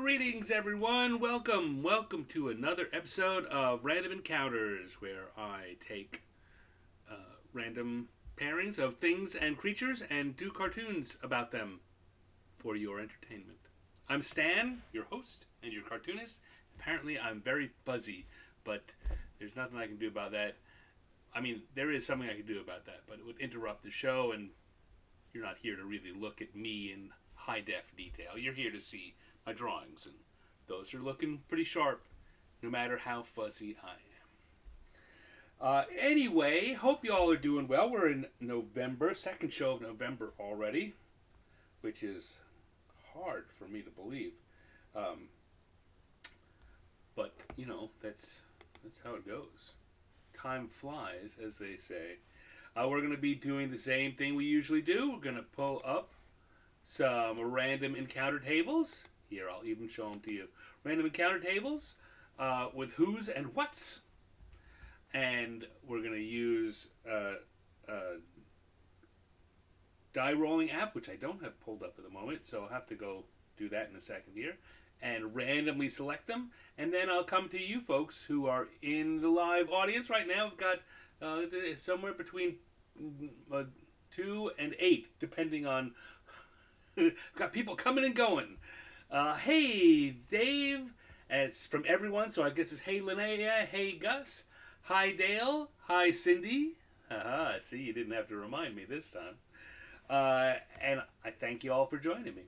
Greetings, everyone. Welcome to another episode of Random Encounters, where I take random pairings of things and creatures and do cartoons about them for your entertainment. I'm Stan, your host and your cartoonist. Apparently, I'm very fuzzy, but there's nothing I can do about that. I mean, there is something I can do about that, but it would interrupt the show, and you're not here to really look at me in high def detail. You're here to see my drawings, and those are looking pretty sharp, no matter how fuzzy I am. Anyway, hope you all are doing well. We're in November, second show of November already, which is hard for me to believe. But you know, that's how it goes. Time flies, as they say. We're going to be doing the same thing we usually do. We're going to pull up some random encounter tables. Here, I'll even show them to you. Random encounter tables with who's and what's. And we're going to use a die rolling app, which I don't have pulled up at the moment, so I'll have to go do that in a second here, and randomly select them. And then I'll come to you folks who are in the live audience right now. We've got somewhere between 2 and 8, depending on... got people coming and going. Hey, Dave. It's from everyone, so I guess it's hey, Linnea. Hey, Gus. Hi, Dale. Hi, Cindy. See, you didn't have to remind me this time. And I thank you all for joining me.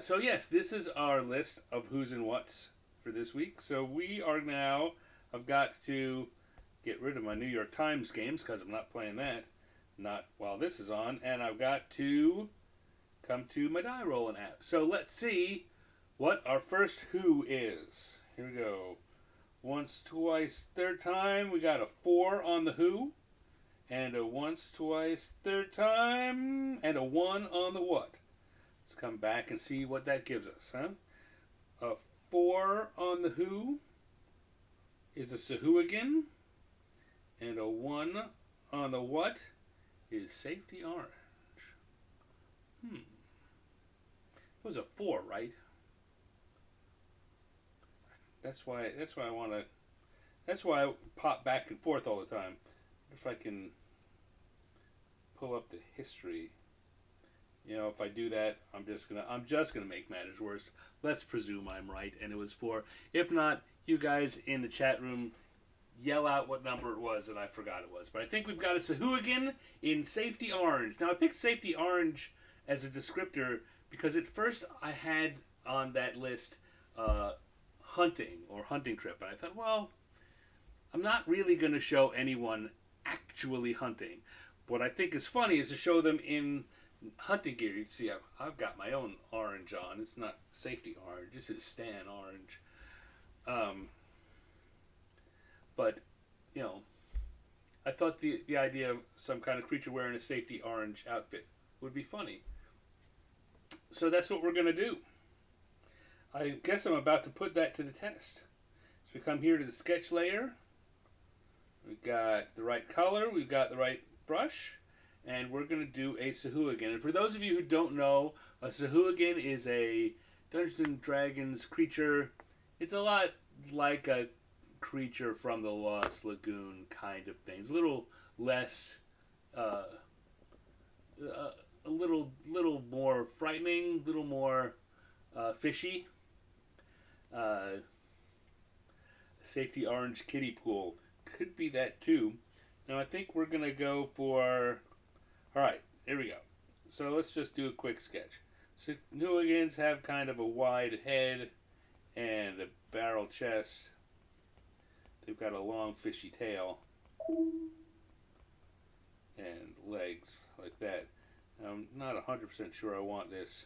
So, yes, this is our list of who's and what's for this week. So we are now... I've got to get rid of my New York Times games because I'm not playing that. Not while this is on. And I've got to come to my die rolling app. So let's see what our first who is. Here we go. Once, twice, third time. We got a 4 on the who. And a once, twice, third time. And a 1 on the what. Let's come back and see what that gives us, huh? A 4 on the who is a Sahuagin. And a 1 on the what is Safety Orange. It was a 4, right? That's why I want to... That's why I pop back and forth all the time. If I can pull up the history. You know, if I do that, I'm just gonna make matters worse. Let's presume I'm right, and it was 4. If not, you guys in the chat room yell out what number it was, and I forgot it was. But I think we've got a Sahuagin in Safety Orange. Now, I picked Safety Orange as a descriptor because at first I had on that list hunting trip. And I thought, well, I'm not really going to show anyone actually hunting. What I think is funny is to show them in hunting gear. You see, I've got my own orange on. It's not Safety Orange. This is Stan Orange. But, you know, I thought the idea of some kind of creature wearing a Safety Orange outfit would be funny. So that's what we're going to do. I guess I'm about to put that to the test. So we come here to the sketch layer. We've got the right color. We've got the right brush. And we're going to do a Sahuagin. And for those of you who don't know, a Sahuagin is a Dungeons and Dragons creature. It's a lot like a creature from the Lost Lagoon kind of thing. It's a little less... a little more frightening, a little more fishy. Safety Orange kiddie pool could be that too. Now I think we're gonna go for... Alright, here we go. So let's just do a quick sketch. Sahuagins have kind of a wide head and a barrel chest. They've got a long fishy tail and legs like that. I'm not 100% sure I want this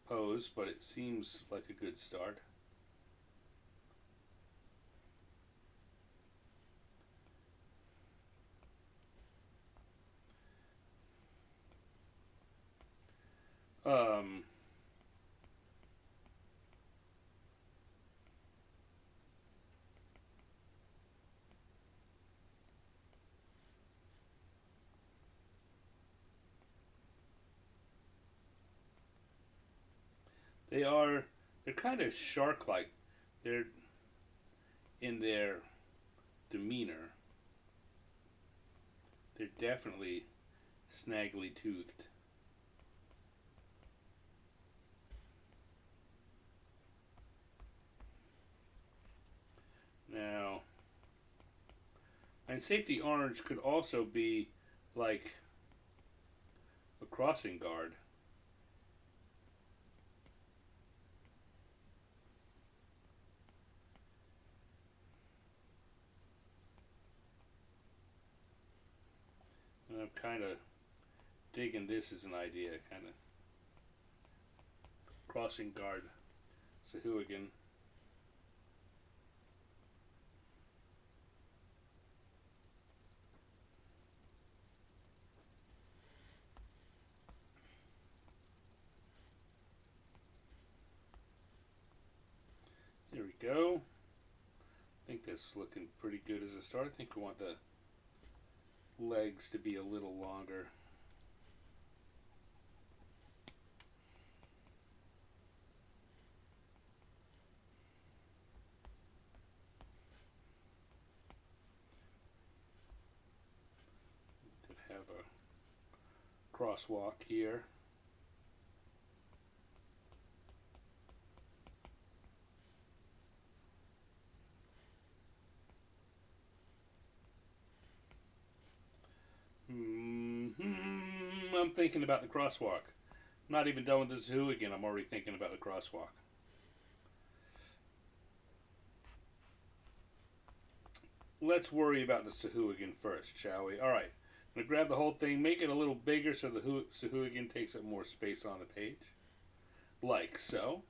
pose, but it seems like a good start. they're kind of shark-like. They're in their demeanor. They're definitely snaggly toothed. Now, and safety orange could also be like a crossing guard. And I'm kind of digging this as an idea, kind of crossing guard Sahuagin. There we go. I think that's looking pretty good as a start. I think we want the legs to be a little longer. Could have a crosswalk here. I'm thinking about the crosswalk. I'm not even done with this zoo again. I'm already thinking about the crosswalk. Let's worry about the Sahuagin first, shall we? Alright, I'm going to grab the whole thing, make it a little bigger so the Sahuagin takes up more space on the page. Like so.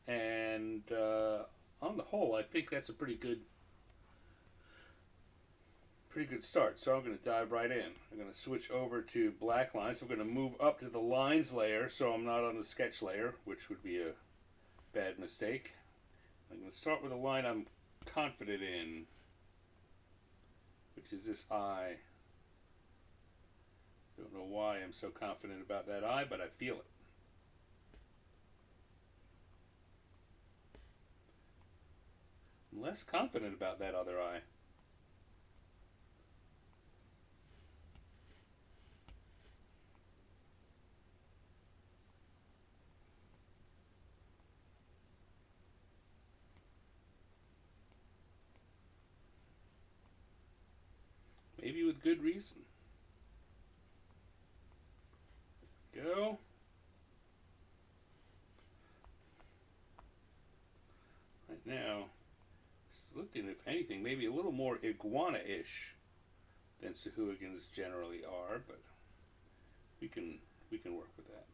And on the whole, I think that's a pretty good start. So I'm going to dive right in. I'm going to switch over to black lines. I'm going to move up to the lines layer so I'm not on the sketch layer, which would be a bad mistake. I'm going to start with a line I'm confident in, which is this eye. Don't know why I'm so confident about that eye, but I feel it. I'm less confident about that other eye. Maybe with good reason. Go. Right now, it's looking, if anything, maybe a little more iguana-ish than Sahuagins generally are, but we can work with that.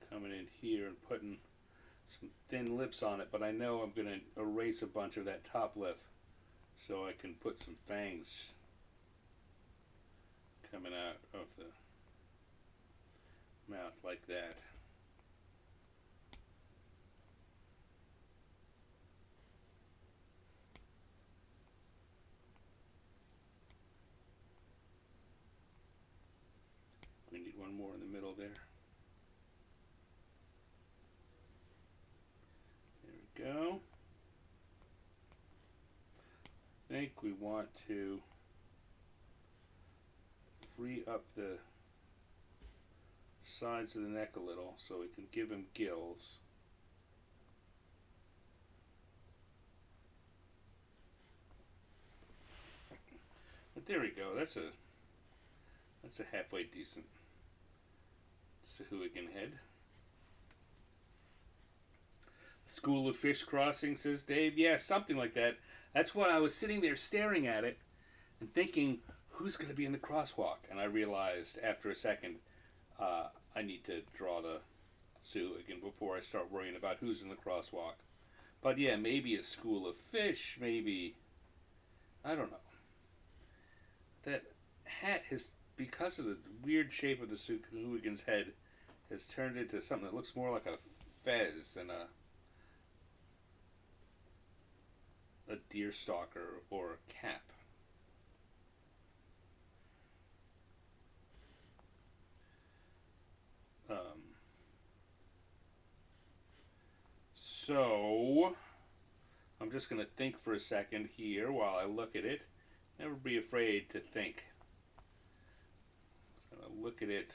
Coming in here and putting some thin lips on it, but I know I'm going to erase a bunch of that top lip so I can put some fangs coming out of the mouth like that. We need one more in the middle there. There we go. I think we want to free up the sides of the neck a little so we can give him gills. But there we go. That's a halfway decent Sahuagin head. School of Fish Crossing, says Dave. Yeah, something like that. That's why I was sitting there staring at it and thinking, who's going to be in the crosswalk? And I realized after a second, I need to draw the Sahuagin before I start worrying about who's in the crosswalk. But yeah, maybe a school of fish, maybe, I don't know. That hat has, because of the weird shape of the Sahuagin's head, has turned into something that looks more like a fez than a deer stalker or a cap. So I'm just going to think for a second here while I look at it. Never be afraid to think. I'm going to look at it,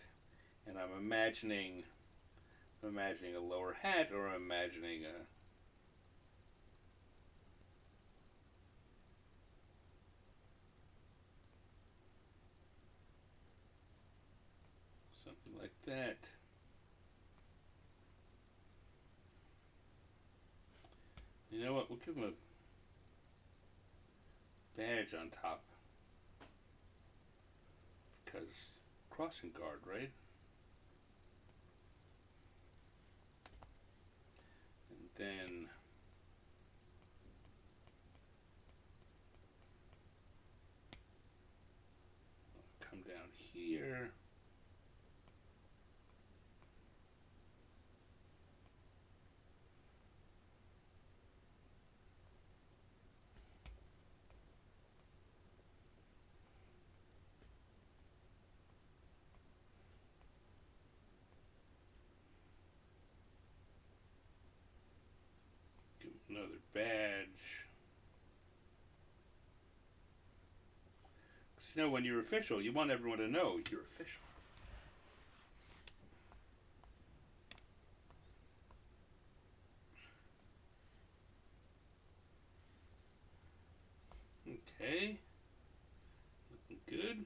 and I'm imagining a lower hat, or I'm imagining a something like that. You know what? We'll give him a badge on top, because crossing guard, right? And then I'll come down here. Another badge. Because, you know, when you're official, you want everyone to know you're official. Okay. Looking good.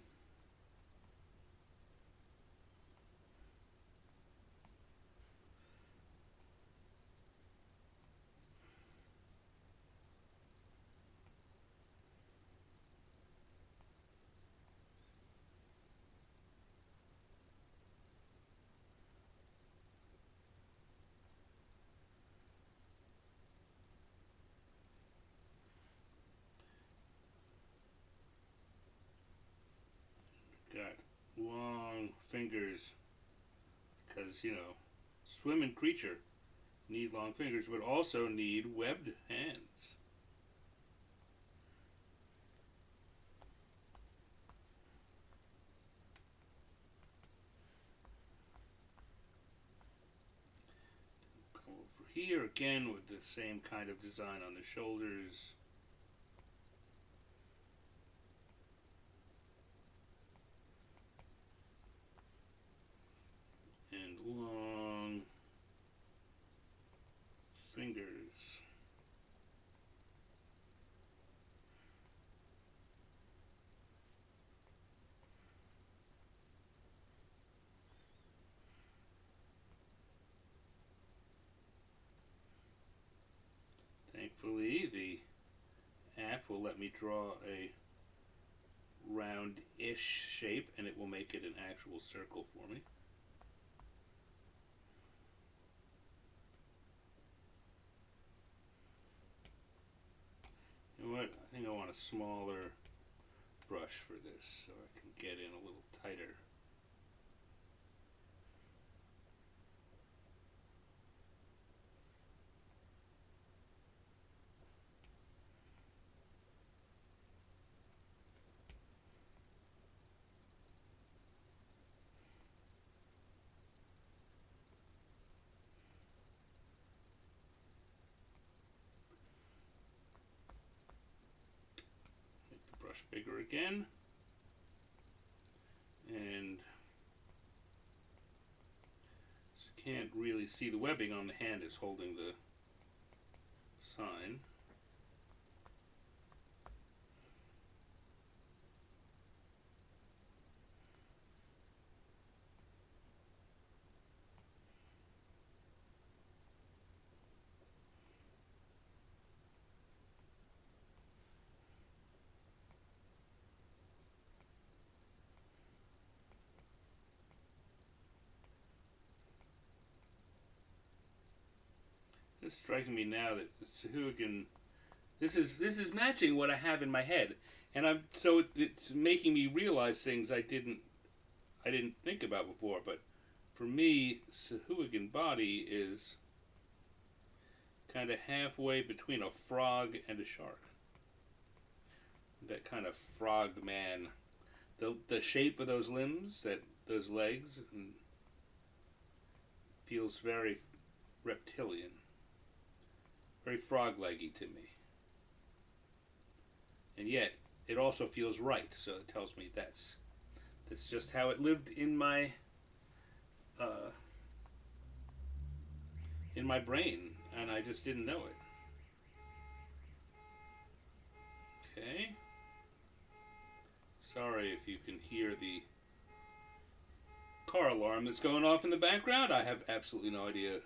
Got long fingers because, you know, swimming creature need long fingers, but also need webbed hands. Come over here again with the same kind of design on the shoulders. And long fingers. Thankfully, the app will let me draw a round-ish shape, and it will make it an actual circle for me. You know what? I think I want a smaller brush for this so I can get in a little tighter. Bigger again, and so you can't really see the webbing on the hand is holding the sign. It's striking me now that the Sahuagin, this is matching what I have in my head, and it's making me realize things I didn't think about before. But for me, Sahuagin body is kind of halfway between a frog and a shark. that kind of frog man. The shape of those limbs, those legs, feels very reptilian, very frog-leggy to me. And yet, it also feels right. So it tells me that's just how it lived uh, in my brain, and I just didn't know it. Okay. Sorry if you can hear the car alarm that's going off in the background. I have absolutely no idea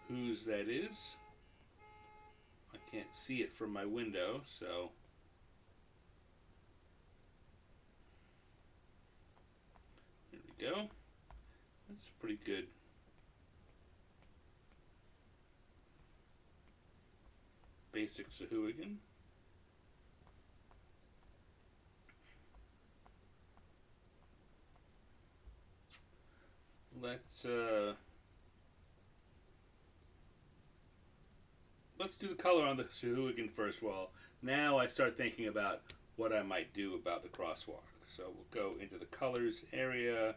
whose that is. I can't see it from my window, so there we go. That's pretty good. Basic Sahuagin. Let's do the color on the Sahuagin first. Well, now I start thinking about what I might do about the crosswalk. So we'll go into the colors area.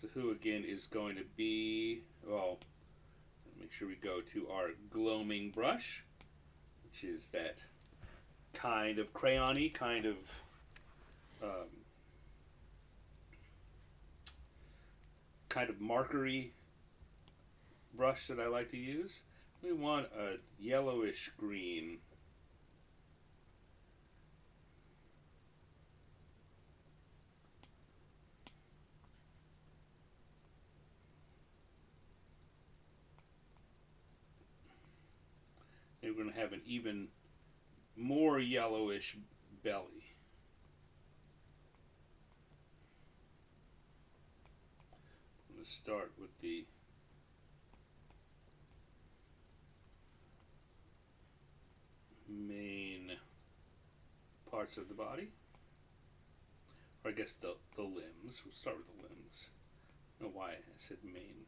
Sahuagin is going to be, well, make sure we go to our gloaming brush, which is that kind of crayon-y, kind of markery brush that I like to use. We want a yellowish green. And we're going to have an even more yellowish belly. I'm going to start with the main parts of the body. Or I guess the limbs. We'll start with the limbs. I don't know why I said main.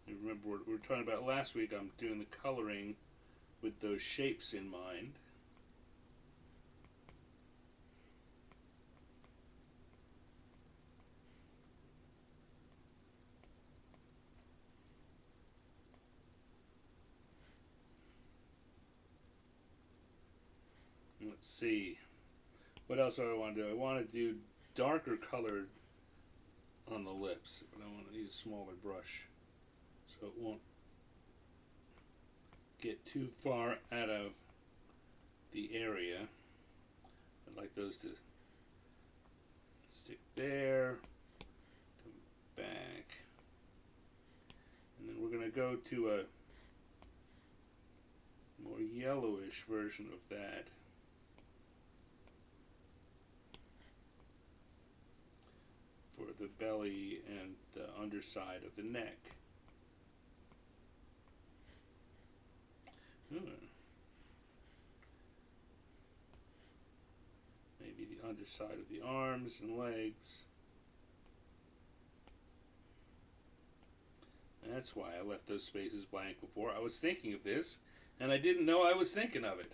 You remember what we were talking about last week. I'm doing the coloring with those shapes in mind. Let's see. What else do I want to do? I want to do darker colored on the lips, but I want to use a smaller brush so it won't get too far out of the area. I'd like those to stick there, come back, and then we're going to go to a more yellowish version of that. For the belly and the underside of the neck. Maybe the underside of the arms and legs. That's why I left those spaces blank before. I was thinking of this, and I didn't know I was thinking of it.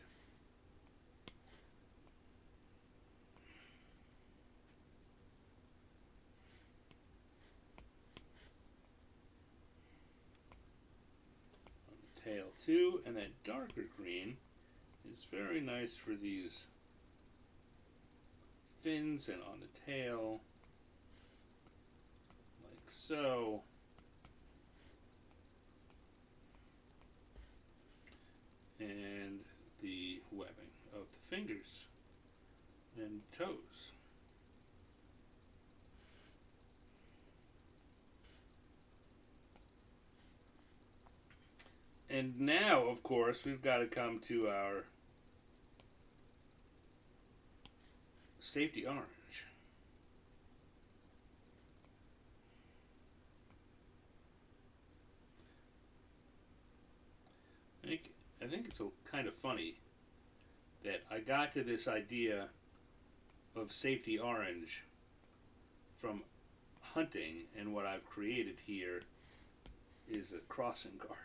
Tail too, and that darker green is very nice for these fins and on the tail, like so. And the webbing of the fingers and toes. And now, of course, we've got to come to our safety orange. I think it's kind of funny that I got to this idea of safety orange from hunting, and what I've created here is a crossing guard.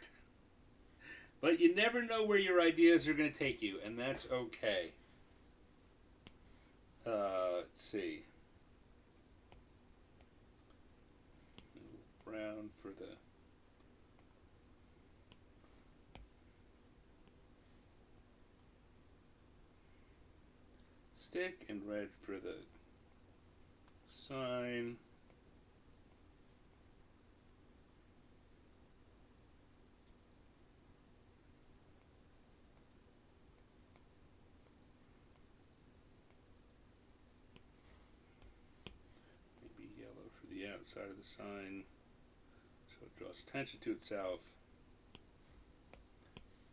But you never know where your ideas are going to take you, and that's okay. Let's see. Brown for the stick and red for the sign. Maybe yellow for the outside of the sign so it draws attention to itself.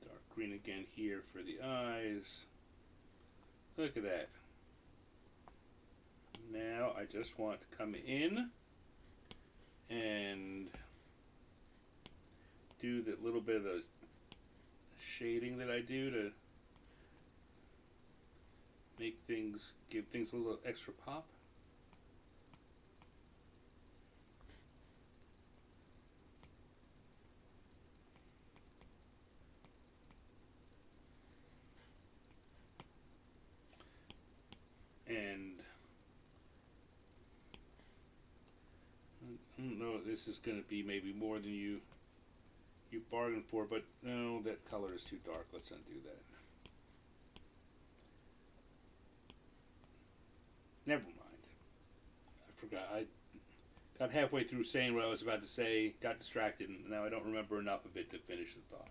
Dark green again here for the eyes. Look at that. Now I just want to come in and do that little bit of the shading that I do to make things, give things a little extra pop. And I don't know if this is going to be maybe more than you bargained for, but no, that color is too dark. Let's undo that. Never mind. I forgot. I got halfway through saying what I was about to say, got distracted, and now I don't remember enough of it to finish the thought.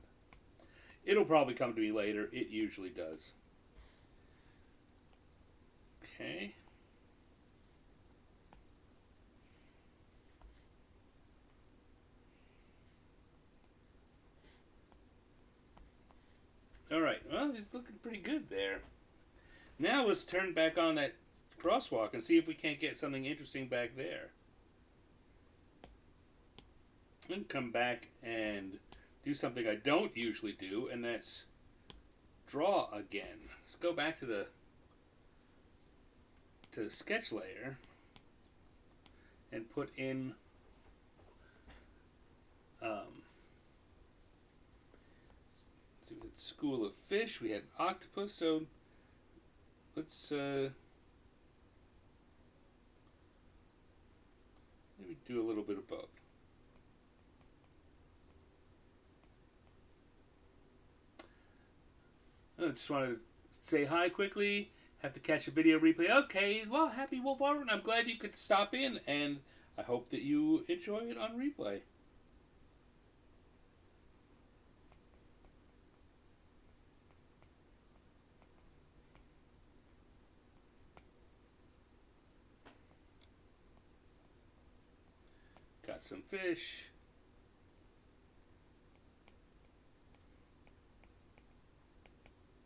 It'll probably come to me later. It usually does. Okay. Alright, well, he's looking pretty good there. Now let's turn back on that crosswalk and see if we can't get something interesting back there. And come back and do something I don't usually do, and that's draw again. Let's go back to the sketch layer and put in so we had school of fish, we had octopus, so let's maybe do a little bit of both. I just want to say hi quickly. Have to catch a video replay. Okay, well, happy Wolf Armor. I'm glad you could stop in, and I hope that you enjoy it on replay. Got some fish.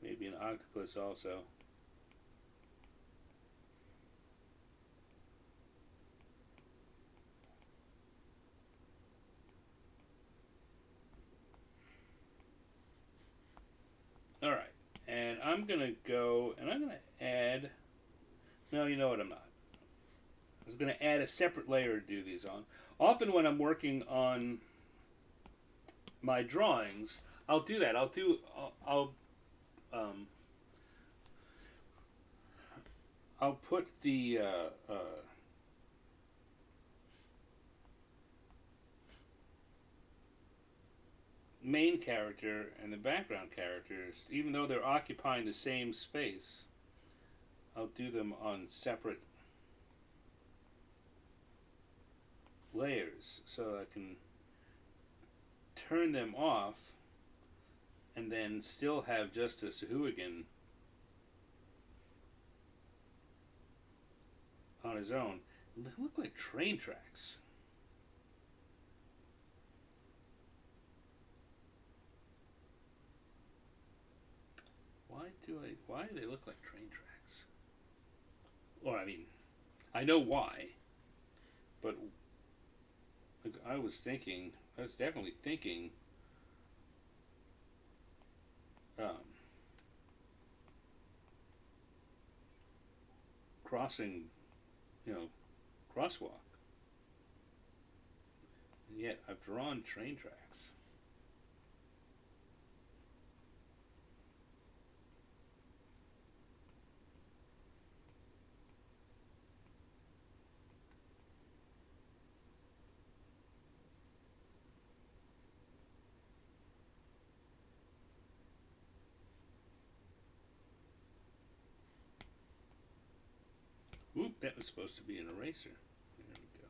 Maybe an octopus also. Alright, and I'm going to go, and I'm going to add, no, you know what, I'm not. I was going to add a separate layer to do these on. Often when I'm working on my drawings, I'll do that. I'll put the main character and the background characters, even though they're occupying the same space, I'll do them on separate layers so I can turn them off and then still have Justice Sahuagin on his own. They look like train tracks. Why do they look like train tracks? Well, I mean, I know why, but I was definitely thinking crossing, crosswalk. And yet I've drawn train tracks. Oop, that was supposed to be an eraser. There we go.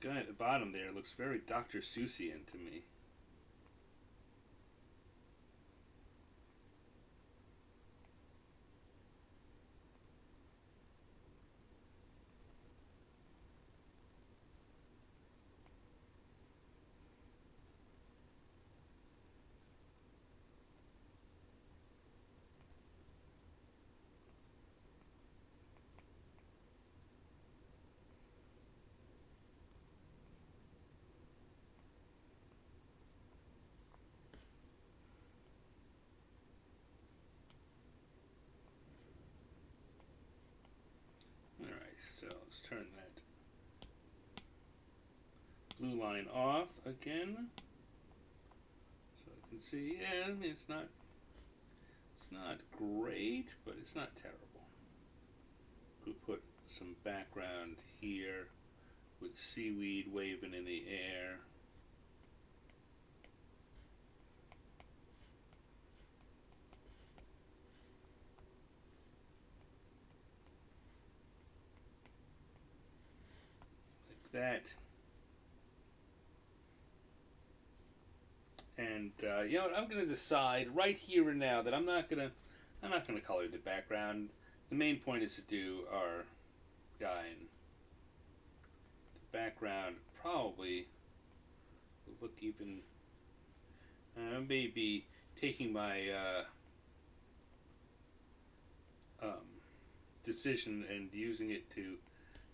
The guy at the bottom there looks very Dr. Seussian to me. Alright, so let's turn that blue line off again. So I can see, yeah, I mean, it's not great, but it's not terrible. We'll put some background here with seaweed waving in the air. Like that. And I'm going to decide right here and now that I'm not going to color the background. The main point is to do our guy, and the background probably will look even. Maybe taking my decision and using it to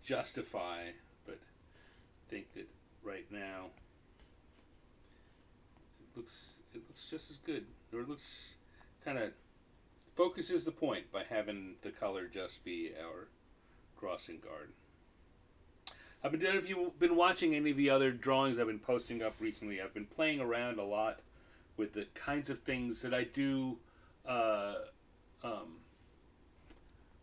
justify, but I think that right now it looks just as good, or it looks kind of focuses the point by having the color just be our crossing guard. If you've been watching any of the other drawings I've been posting up recently, I've been playing around a lot with the kinds of things that I do for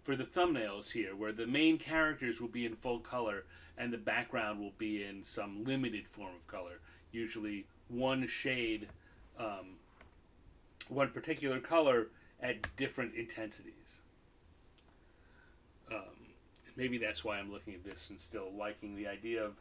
the thumbnails here, where the main characters will be in full color and the background will be in some limited form of color, usually one shade, one particular color at different intensities. Maybe that's why I'm looking at this and still liking the idea of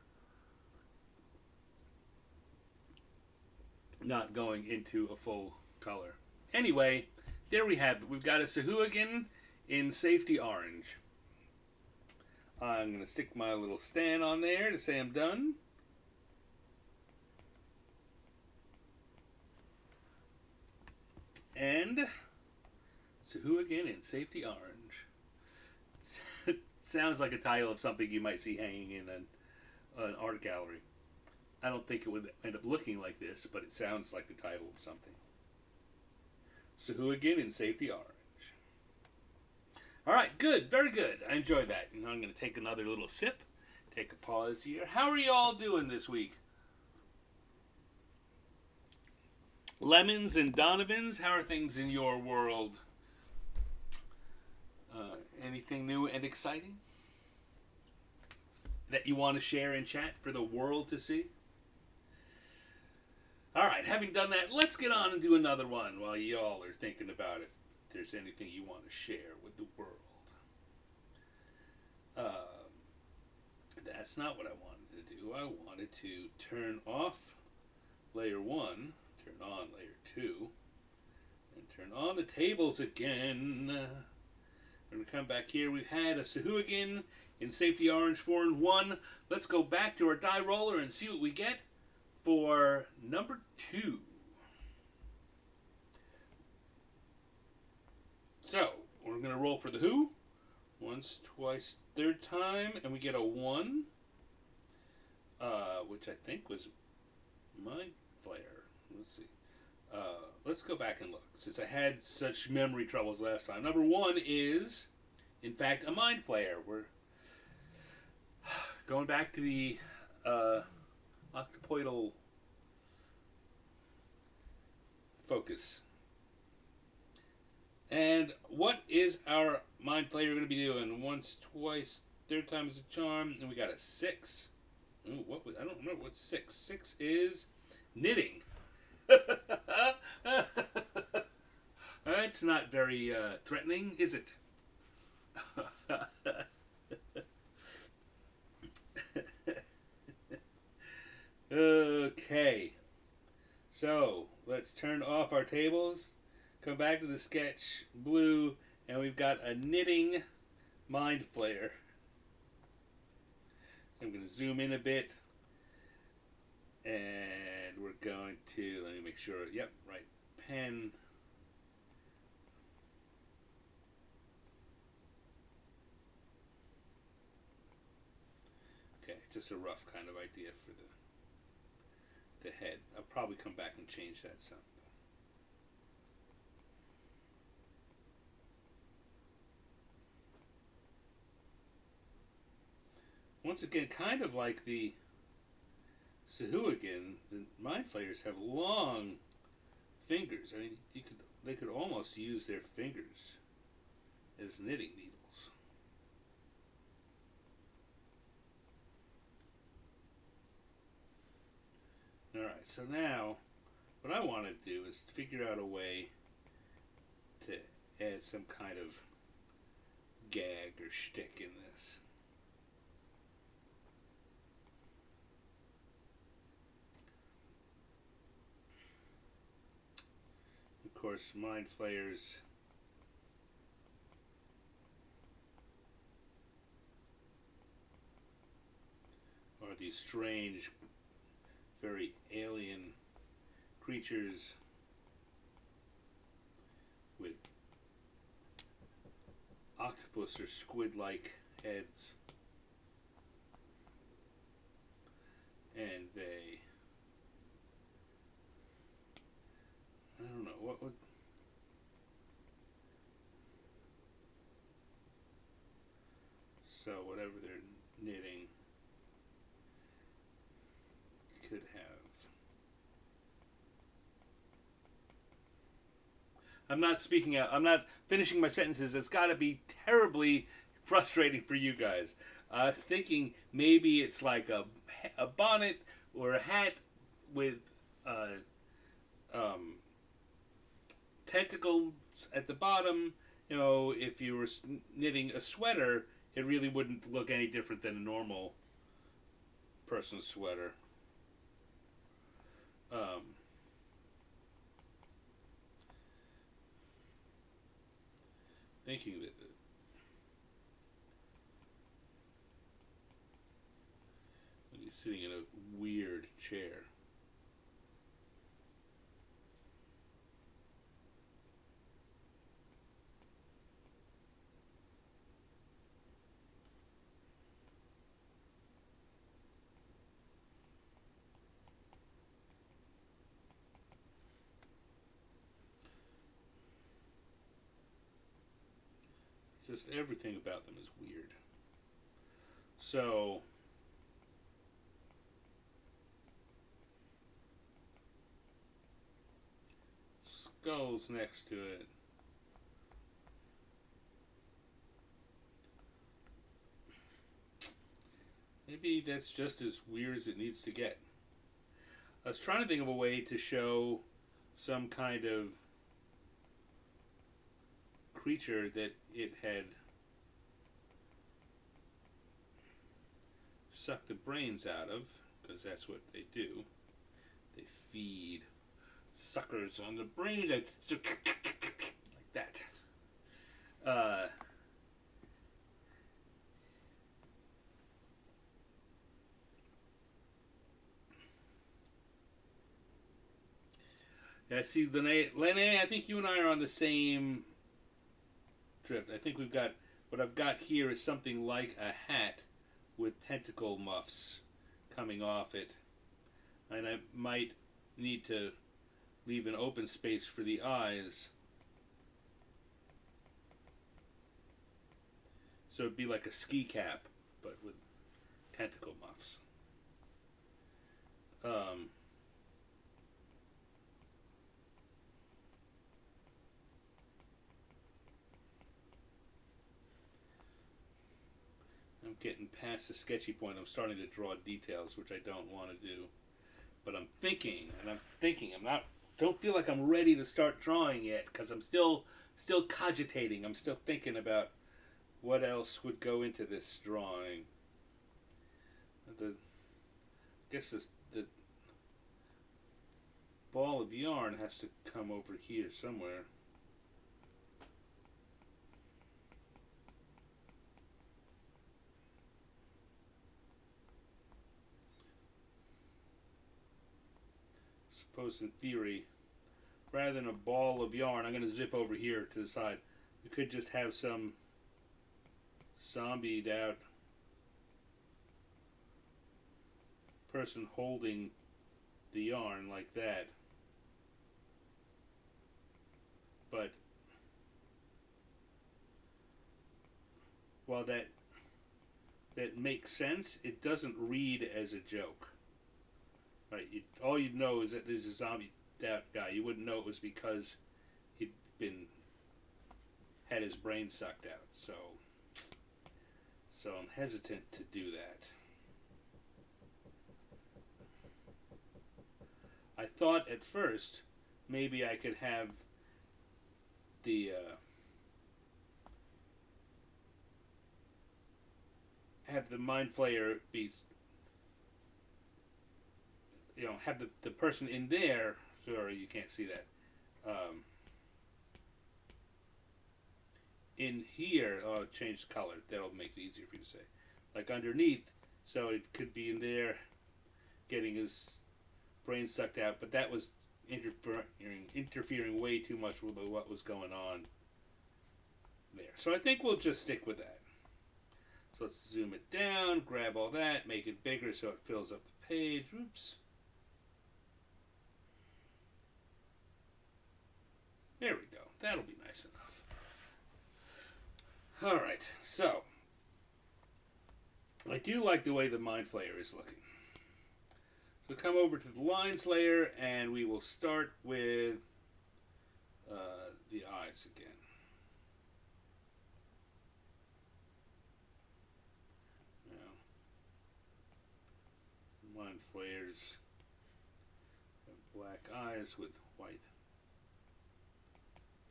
not going into a full color. Anyway, there we have it. We've got a Sahuagin in safety orange. I'm going to stick my little stand on there to say I'm done. And Sahuagin in safety orange. It sounds like a title of something you might see hanging in an art gallery. I don't think it would end up looking like this, but it sounds like the title of something. Sahuagin in safety orange. All right, good, very good. I enjoyed that. And I'm going to take another little sip, take a pause here. How are you all doing this week? Lemons and Donovans, how are things in your world? Anything new and exciting that you want to share in chat for the world to see? All right, having done that, let's get on and do another one while y'all are thinking about if there's anything you want to share with the world. That's not what I wanted to do. I wanted to turn off layer 1, turn on layer 2, and turn on the tables again. I'm going to come back here. We've had a Sahuagin in safety orange 4 and 1. Let's go back to our die roller and see what we get for number 2. So, we're going to roll for the Who. Once, twice, third time, and we get a 1. Which I think was Mind Flayer. Let's see. Let's go back and look, since I had such memory troubles last time. Number 1 is, in fact, a Mind Flayer. We're going back to the octopoidal focus. And what is our Mind Flayer going to be doing? Once, twice, third time is a charm, and we got a 6. Ooh, I don't remember what's 6. 6 is knitting. That's not very threatening, is it? Okay. So, let's turn off our tables, come back to the sketch, blue, and we've got a knitting Mind Flayer. I'm going to zoom in a bit, and we're going to, let me make sure, yep, right, pen. Okay, just a rough kind of idea for the head. I'll probably come back and change that some. Once again, kind of like the Sahuagin, the Mind Flayers have long fingers. I mean, they could almost use their fingers as knitting needles. Alright, so now what I want to do is figure out a way to add some kind of gag or shtick in this. Of course, Mind Flayers are these strange, very alien creatures with octopus or squid-like heads, and they, I don't know, what would, so whatever they're knitting could have, I'm not speaking out, I'm not finishing my sentences. It's got to be terribly frustrating for you guys. Thinking maybe it's like a bonnet or a hat with tentacles at the bottom. You know, if you were knitting a sweater, it really wouldn't look any different than a normal person's sweater. Thinking that he's sitting in a weird chair. Just everything about them is weird. So skulls next to it. Maybe that's just as weird as it needs to get. I was trying to think of a way to show some kind of creature that it had sucked the brains out of, because that's what they do. They feed suckers on the brain like that. Yeah, see, Lene, I think you and I are on the same drift. I think we've got what I've got here is something like a hat with tentacle muffs coming off it, and I might need to leave an open space for the eyes. So it'd be like a ski cap, but with tentacle muffs. Um, I'm getting past the sketchy point. I'm starting to draw details, which I don't want to do. But I'm thinking, and I'm thinking. I'm not. Don't feel like I'm ready to start drawing yet because I'm still cogitating. I'm still thinking about what else would go into this drawing. The I guess the ball of yarn has to come over here somewhere. Suppose in theory, rather than a ball of yarn, I'm going to zip over here to the side. We could just have some zombied out person holding the yarn like that. But while that makes sense, it doesn't read as a joke. Right? All you'd know is that there's a zombie out guy. You wouldn't know it was because he'd had his brain sucked out. So I'm hesitant to do that. I thought at first maybe I could have the mind flayer be, have the person in there. Sorry, you can't see that. In here, change the color. That'll make it easier for you to say. Like underneath, so it could be in there, getting his brain sucked out. But that was interfering way too much with what was going on there. So I think we'll just stick with that. So let's zoom it down, grab all that, make it bigger so it fills up the page. Oops. There we go. That'll be nice enough. Alright, so I do like the way the Mind Flayer is looking. So come over to the Lines layer and we will start with the eyes again. Now, Mind Flayers have black eyes with white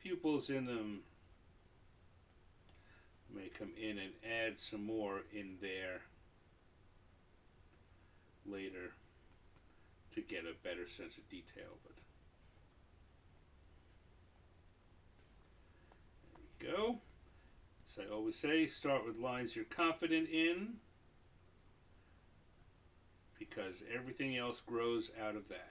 pupils in them. May come in and add some more in there later to get a better sense of detail. But there we go. As I always say, start with lines you're confident in, because everything else grows out of that.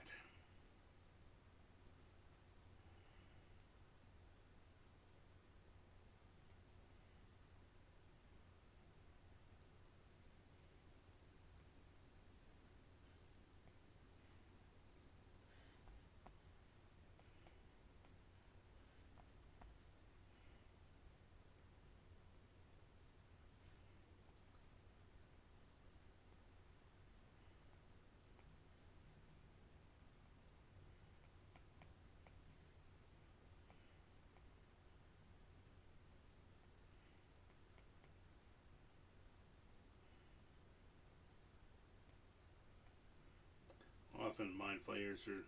Often Mind Flayers are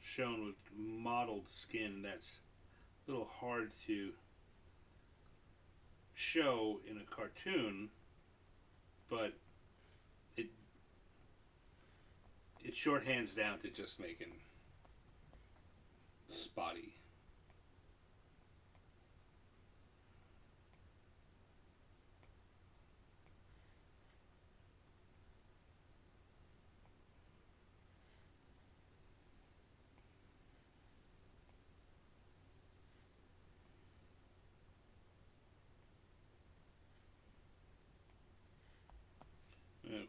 shown with mottled skin. That's a little hard to show in a cartoon, but it shorthands down to just making spotty.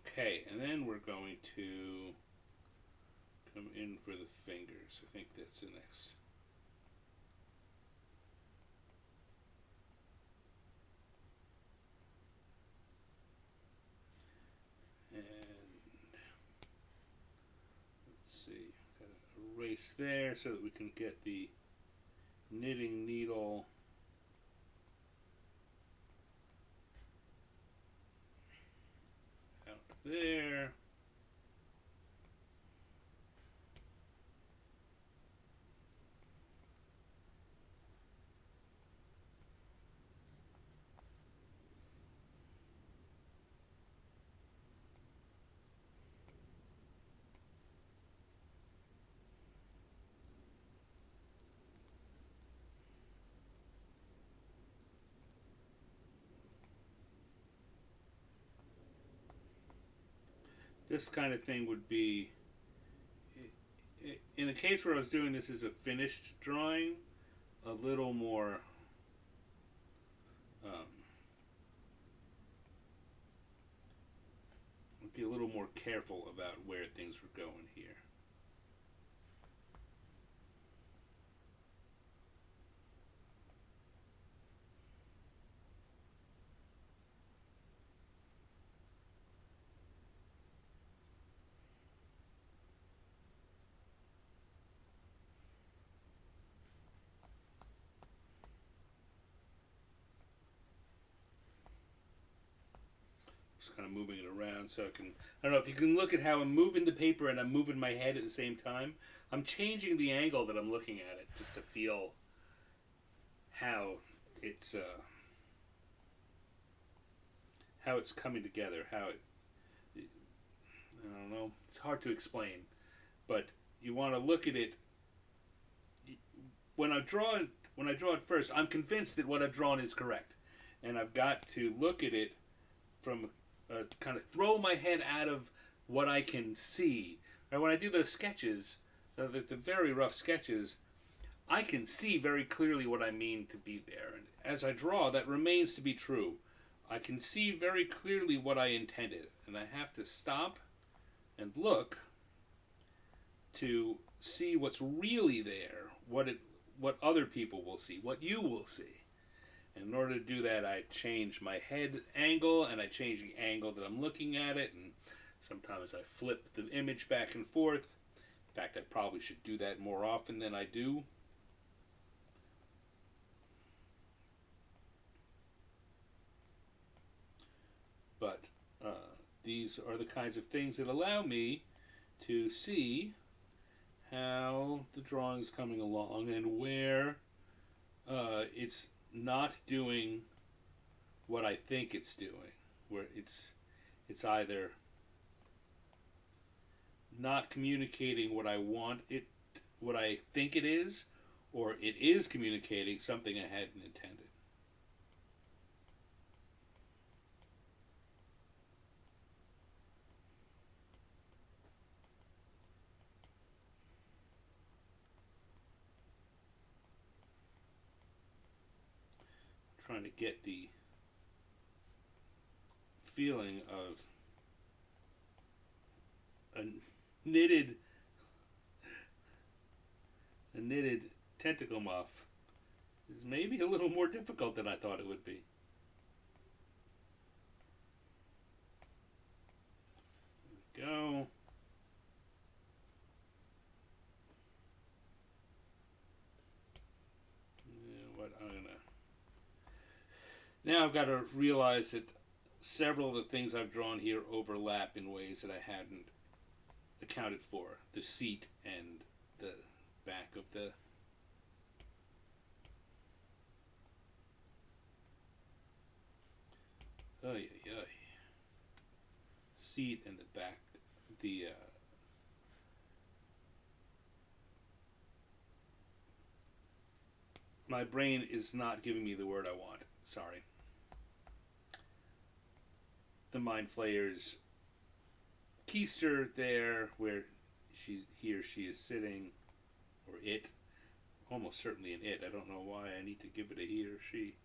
Okay, and then we're going to come in for the fingers. I think that's the next. And let's see, got to erase there so that we can get the knitting needle out there. This kind of thing would be, in a case where I was doing this as a finished drawing, a little more be a little more careful about where things were going here. Just kind of moving it around so I can, I don't know if you can look at how I'm moving the paper and I'm moving my head at the same time. I'm changing the angle that I'm looking at it just to feel it's how it's coming together, how it, I don't know, it's hard to explain, but you want to look at it. When I draw it first, I'm convinced that what I've drawn is correct, and I've got to look at it from kind of throw my head out of what I can see. Right? When I do those sketches, the very rough sketches, I can see very clearly what I mean to be there. And as I draw, that remains to be true. I can see very clearly what I intended, and I have to stop and look to see what's really there, what other people will see, what you will see. And in order to do that, I change my head angle, and I change the angle that I'm looking at it, and sometimes I flip the image back and forth. In fact, I probably should do that more often than I do. But these are the kinds of things that allow me to see how the drawing's coming along and where it's not doing what I think it's doing, where it's either not communicating what I want it, what I think it is, or it is communicating something I hadn't intended. Trying to get the feeling of a knitted tentacle muff is maybe a little more difficult than I thought it would be. There we go. Now I've got to realize that several of the things I've drawn here overlap in ways that I hadn't accounted for. The seat and the back of the seat and the back, the my brain is not giving me the word I want. Sorry. The Mind Flayer's keister there, where he or she is sitting, or it, almost certainly an it. I don't know why I need to give it a he or she.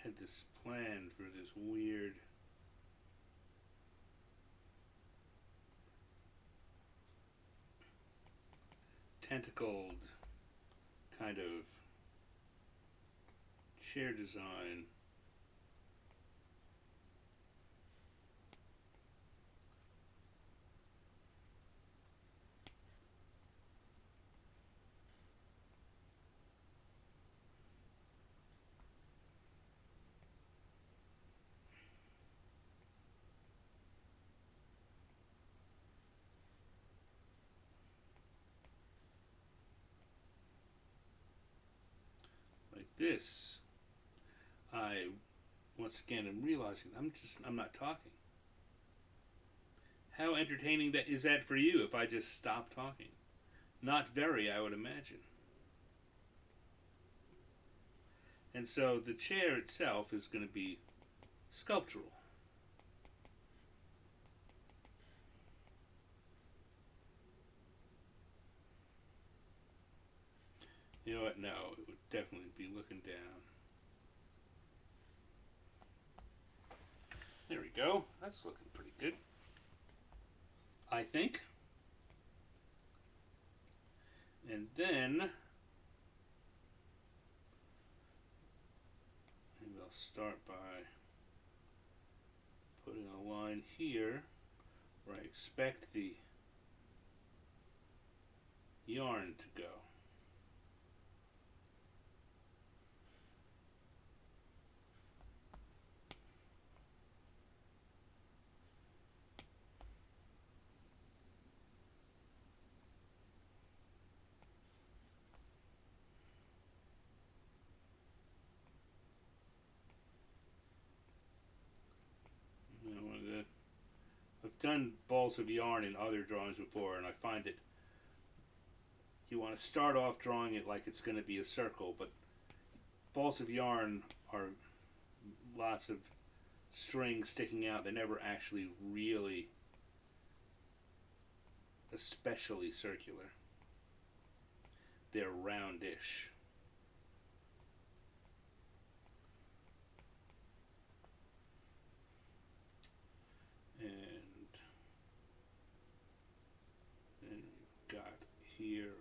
had this plan for this weird tentacled kind of chair design. Like this. Once again am realizing I'm not talking. How entertaining that is that for you if I just stop talking? Not very, I would imagine. And so the chair itself is going to be sculptural. You know what? No, it would definitely be looking down. There we go. That's looking pretty good, I think. And then maybe I'll start by putting a line here where I expect the yarn to go. I've done balls of yarn in other drawings before, and I find that you want to start off drawing it like it's going to be a circle, but balls of yarn are lots of string sticking out. They're never actually really especially circular. They're roundish. And then we've got here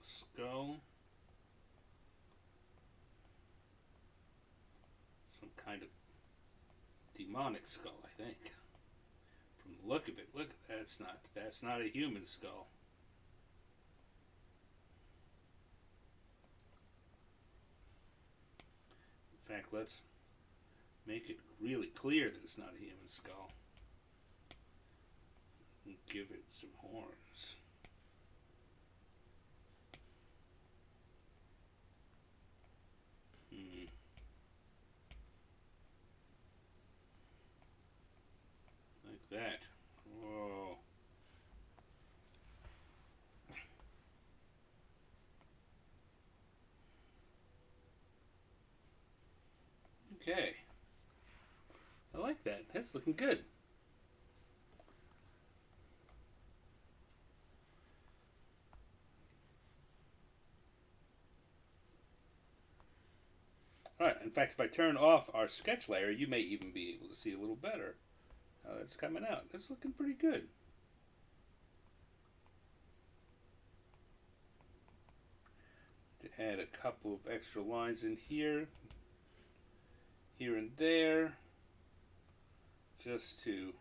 a skull. Some kind of demonic skull, I think. From the look of it, look, that's not a human skull. In fact, let's make it really clear that it's not a human skull. And give it some horns. Like that. Whoa. Okay. I like that. That's looking good. Alright, in fact, if I turn off our sketch layer, you may even be able to see a little better how that's coming out. That's looking pretty good. To add a couple of extra lines in here and there, just to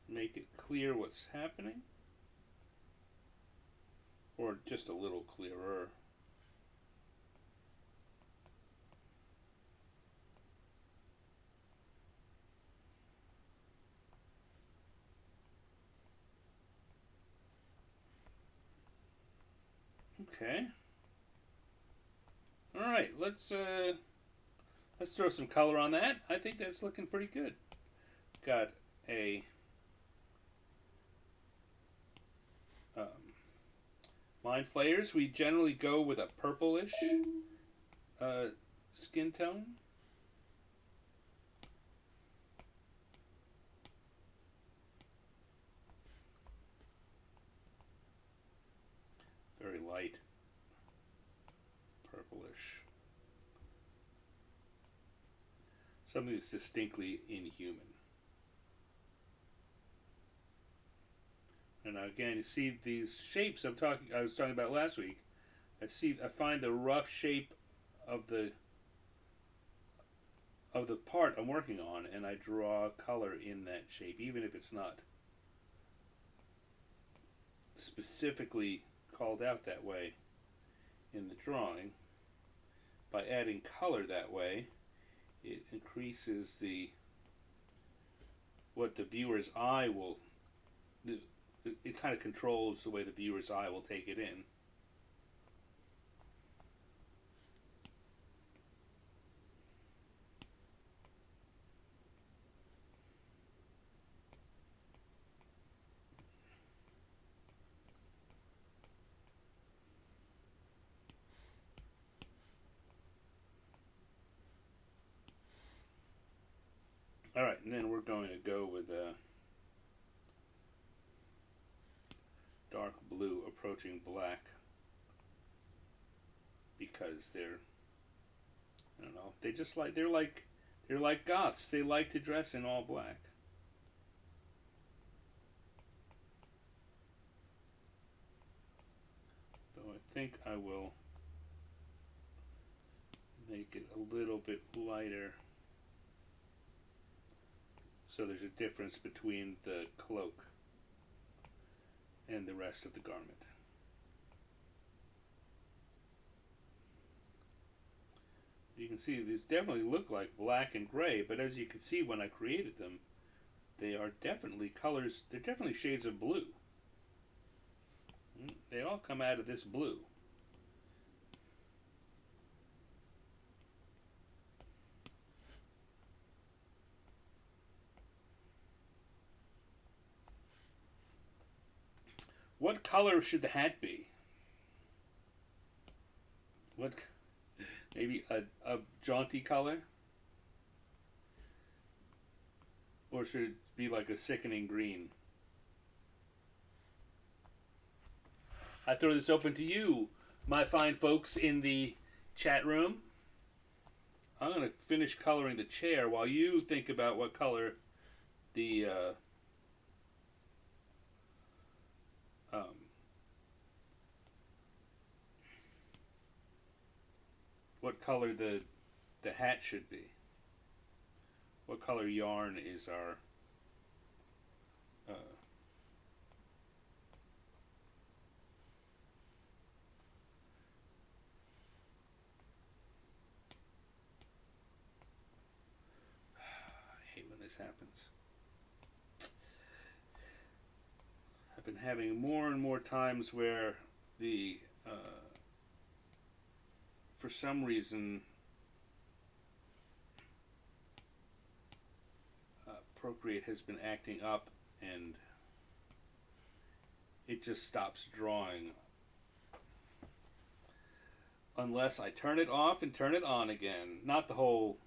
make it clear what's happening, or just a little clearer. Okay. All right, let's throw some color on that. I think that's looking pretty good. Got a mind flayers. We generally go with a purplish skin tone. very light purplish. Something that's distinctly inhuman. And again, you see these shapes I was talking about last week. I find the rough shape of the part I'm working on, and I draw color in that shape, even if it's not specifically called out that way in the drawing. By adding color that way, it increases what the viewer's eye will. It kind of controls the way the viewer's eye will take it in. All right, and then we're going to go with a dark blue approaching black, because I don't know, they're like goths. They like to dress in all black. Though I think I will make it a little bit lighter, so there's a difference between the cloak and the rest of the garment. You can see these definitely look like black and gray, but as you can see when I created them, they are definitely colors, they're definitely shades of blue. They all come out of this blue. What color should the hat be? Maybe a jaunty color? Or should it be like a sickening green? I throw this open to you, my fine folks in the chat room. I'm going to finish coloring the chair while you think about what color the the hat should be. What color yarn is our I hate when this happens. I've been having more and more times where the for some reason Procreate has been acting up, and it just stops drawing unless I turn it off and turn it on again. Not the whole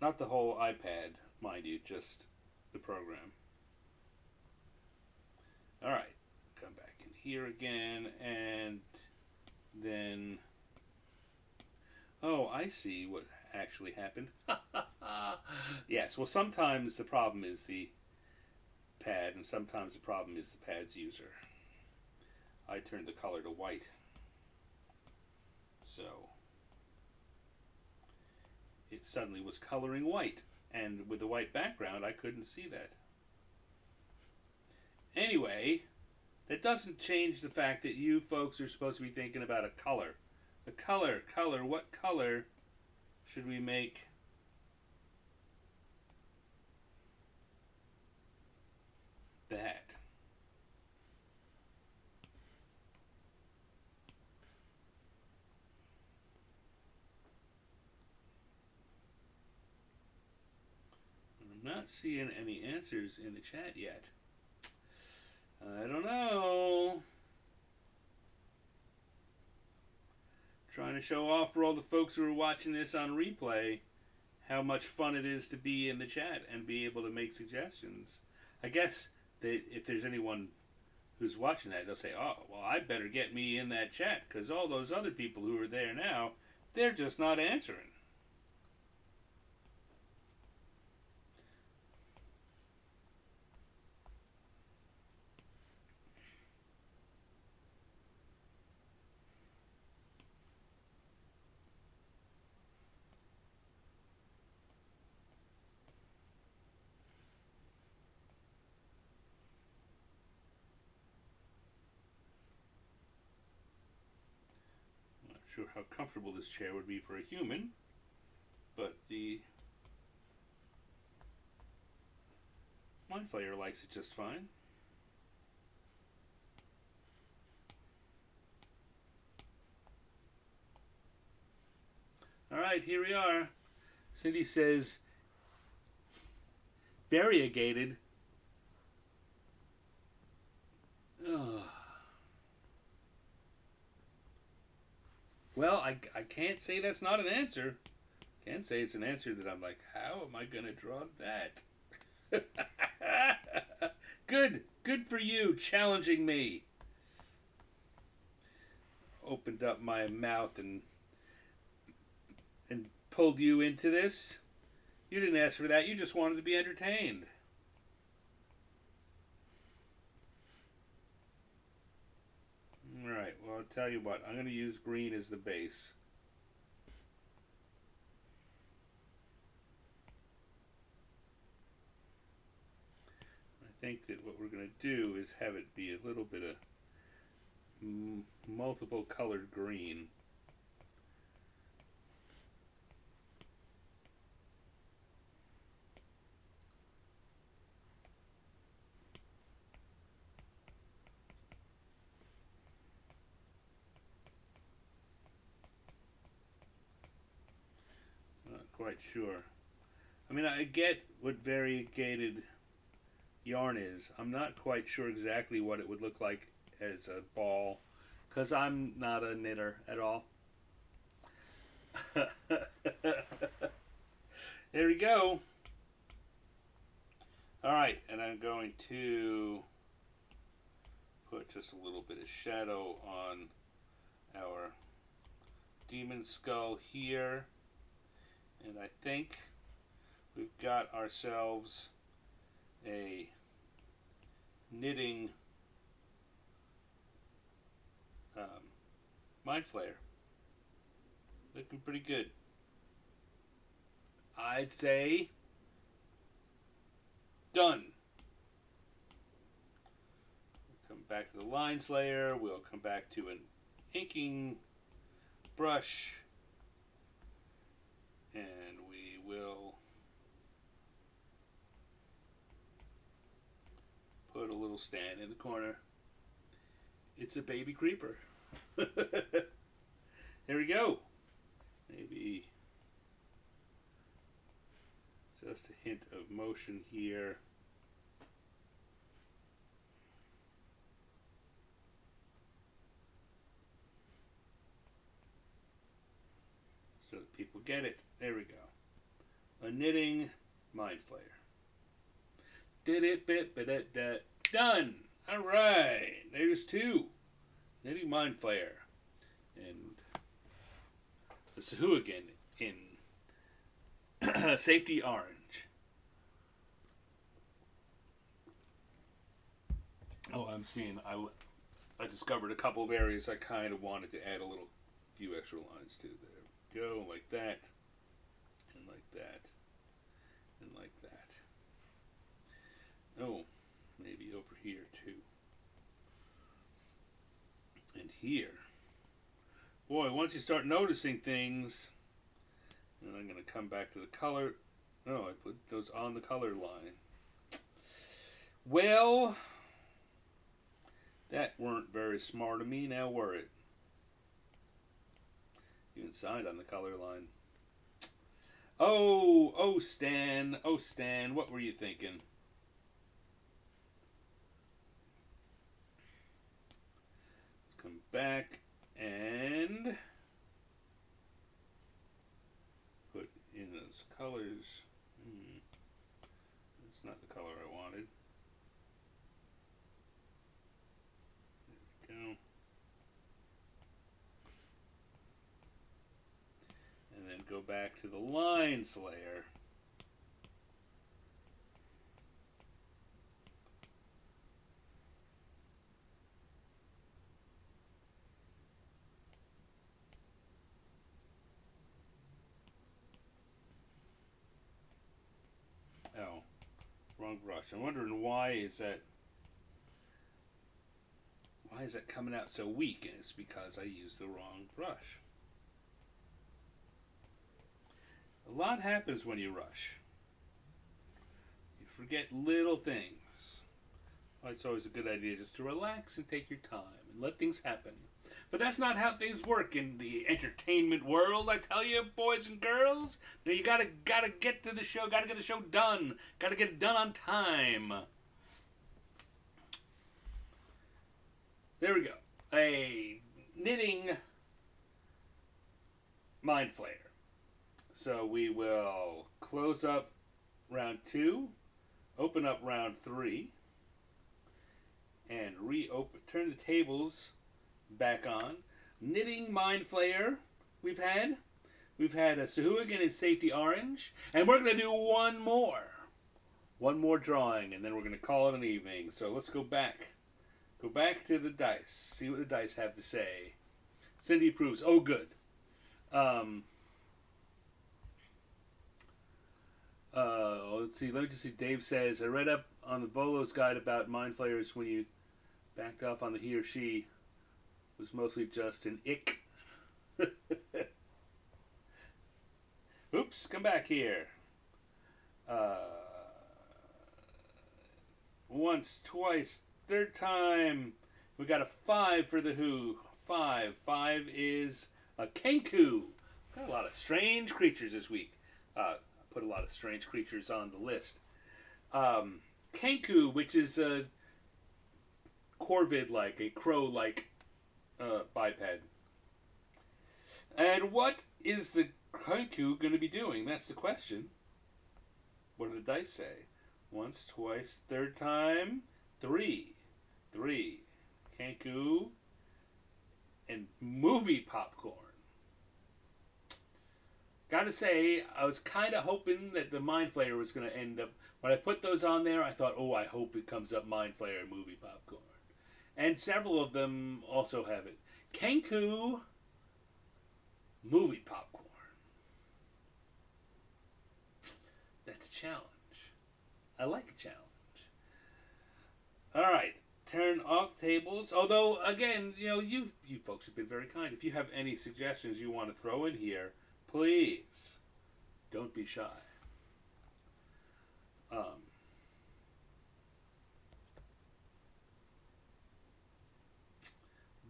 not the whole iPad, mind you, just the program. Alright, come back in here again, and then, oh, I see what actually happened. Yes, well, sometimes the problem is the pad, and sometimes the problem is the pad's user. I turned the color to white, so it suddenly was coloring white, and with the white background I couldn't see that. Anyway, that doesn't change the fact that you folks are supposed to be thinking about a color. A color, what color should we make the hat? I'm not seeing any answers in the chat yet. I don't know. Trying to show off for all the folks who are watching this on replay how much fun it is to be in the chat and be able to make suggestions. I guess that if there's anyone who's watching that, they'll say, "Oh, well, I better get me in that chat because all those other people who are there now, they're just not answering." I'm not sure how comfortable this chair would be for a human, but the Mind Flayer likes it just fine. All right, here we are. Cindy says, variegated. Oh. Well, I can't say that's not an answer. Can't say it's an answer that I'm like, how am I going to draw that? Good for you, challenging me. Opened up my mouth and pulled you into this. You didn't ask for that. You just wanted to be entertained. All right. Well, I'll tell you what. I'm going to use green as the base. I think that what we're going to do is have it be a little bit of multiple colored green. Not quite sure. I mean, I get what variegated yarn is. I'm not quite sure exactly what it would look like as a ball, because I'm not a knitter at all. There we go. Alright, and I'm going to put just a little bit of shadow on our demon skull here. And I think we've got ourselves a knitting Mind Flayer. Looking pretty good. I'd say done. We'll come back to the line slayer. We'll come back to an inking brush. And we will put a little stand in the corner. It's a baby creeper. There we go. Maybe just a hint of motion here. So that people get it. There we go. A knitting Mind Flayer. Did it, bit, bit, done. All right. There's two. Knitting Mind Flayer. And the Sahuagin in Safety Orange. Oh, I'm seeing. I discovered a couple of areas I kind of wanted to add a few extra lines to. There we go, like that, and like that, and like that. Oh, maybe over here too. And here. Boy, once you start noticing things, and I'm going to come back to the color. Oh, I put those on the color line. Well, that weren't very smart of me, now were it? Even signed on the color line. Oh, Stan, what were you thinking? Let's come back and put in those colors. That's not the color I wanted. There we go. And then go back to the lines layer. Oh, wrong brush. I'm wondering why is that coming out so weak? And it's because I used the wrong brush. A lot happens when you rush. You forget little things. Well, it's always a good idea just to relax and take your time and let things happen. But that's not how things work in the entertainment world, I tell you, boys and girls. Now you gotta get to the show, gotta get the show done, gotta get it done on time. There we go. A knitting mind flayer. So we will close up round 2, open up round 3, and turn the tables back on. Knitting mind flayer we've had a Sahuagin in safety orange, and we're going to do one more drawing, and then we're going to call it an evening. So let's go back to the dice, see what the dice have to say. Cindy approves. Oh, good. Let's see. Let me just see. Dave says, I read up on the Volo's guide about mind flayers when you backed off on the he or she was mostly just an ick. Oops, come back here. Once, twice, third time. We got a 5 for the who. 5. 5 is a kenku. Got a lot of strange creatures this week. Put a lot of strange creatures on the list. Kenku, which is a corvid-like, a crow-like biped. And what is the Kenku going to be doing? That's the question. What do the dice say? Once, twice, third time, 3. 3. Kenku and movie popcorn. Gotta say, I was kind of hoping that the Mind Flayer was going to end up... When I put those on there, I thought, oh, I hope it comes up Mind Flayer and movie popcorn. And several of them also have it. Kenku, movie popcorn. That's a challenge. I like a challenge. All right. Turn off tables. Although, again, you folks have been very kind. If you have any suggestions you want to throw in here, please don't be shy.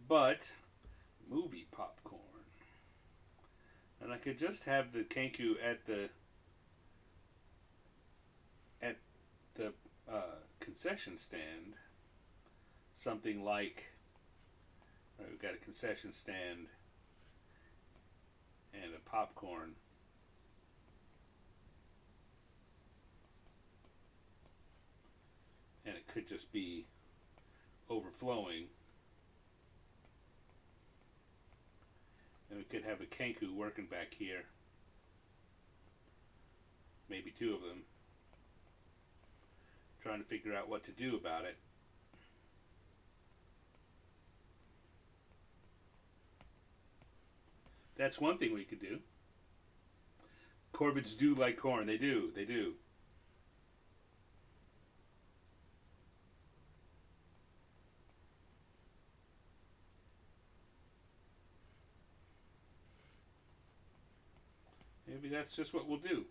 But movie popcorn, and I could just have the Kenku at the concession stand. Something like, all right, we've got a concession stand and a popcorn. And it could just be overflowing. And we could have a Kenku working back here. Maybe 2 of them. Trying to figure out what to do about it. That's one thing we could do. Corvids do like corn. They do. They do. Maybe that's just what we'll do.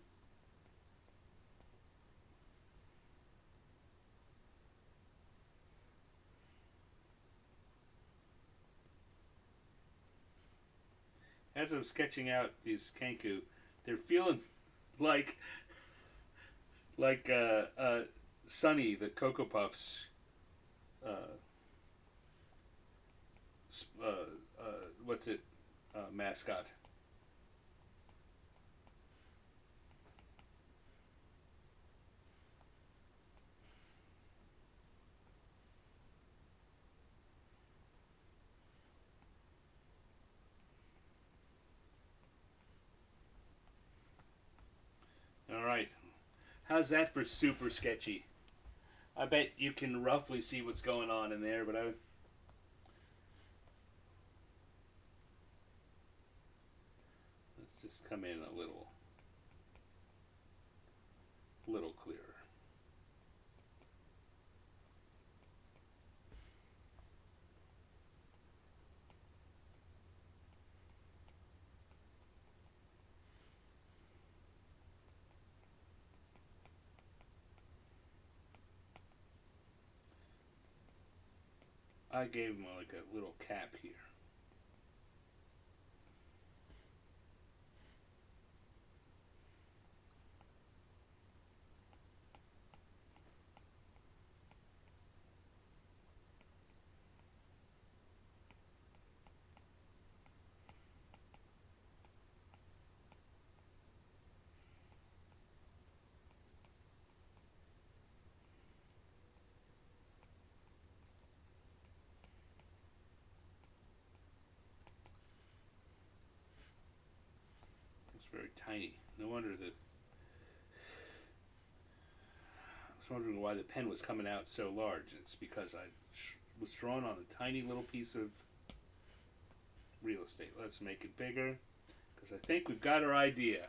As I'm sketching out these Kenku, they're feeling like Sunny, the Cocoa Puffs mascot. How's that for super sketchy? I bet you can roughly see what's going on in there, but let's just come in a little clearer. I gave him like a little cap here. It's very tiny. No wonder that. I was wondering why the pen was coming out so large. It's because I was drawn on a tiny little piece of real estate. Let's make it bigger because I think we've got our idea.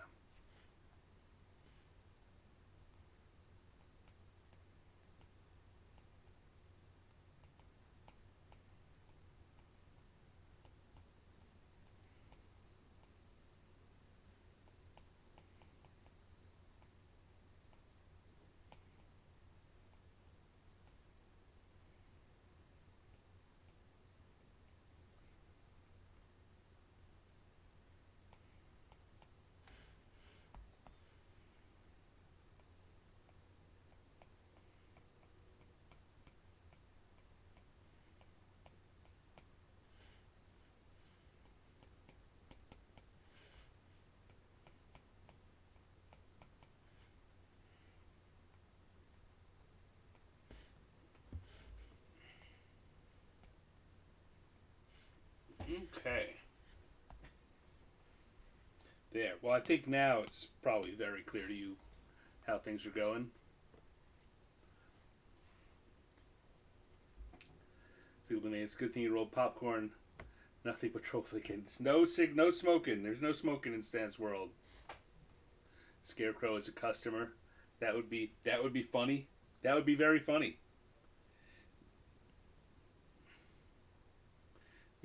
Okay. There. Well, I think now it's probably very clear to you how things are going. See, it's a good thing you rolled popcorn. Nothing but trollicans. No smoking. There's no smoking in Stan's world. Scarecrow as a customer. That would be funny. That would be very funny.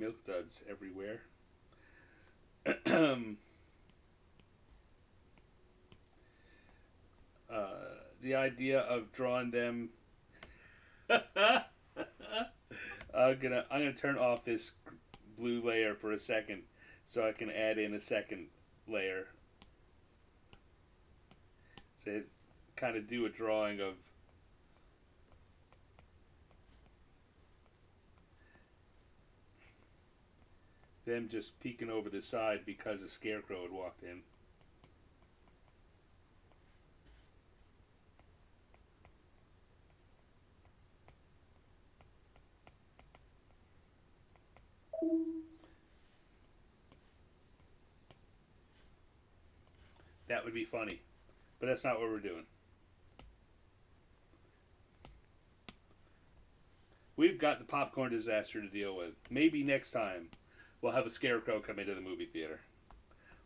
Milk duds everywhere. The idea of drawing them. I'm gonna turn off this blue layer for a second, so I can add in a second layer. So kind of do a drawing of them just peeking over the side because a scarecrow had walked in. That would be funny, but that's not what we're doing. We've got the popcorn disaster to deal with. Maybe next time we'll have a scarecrow come into the movie theater.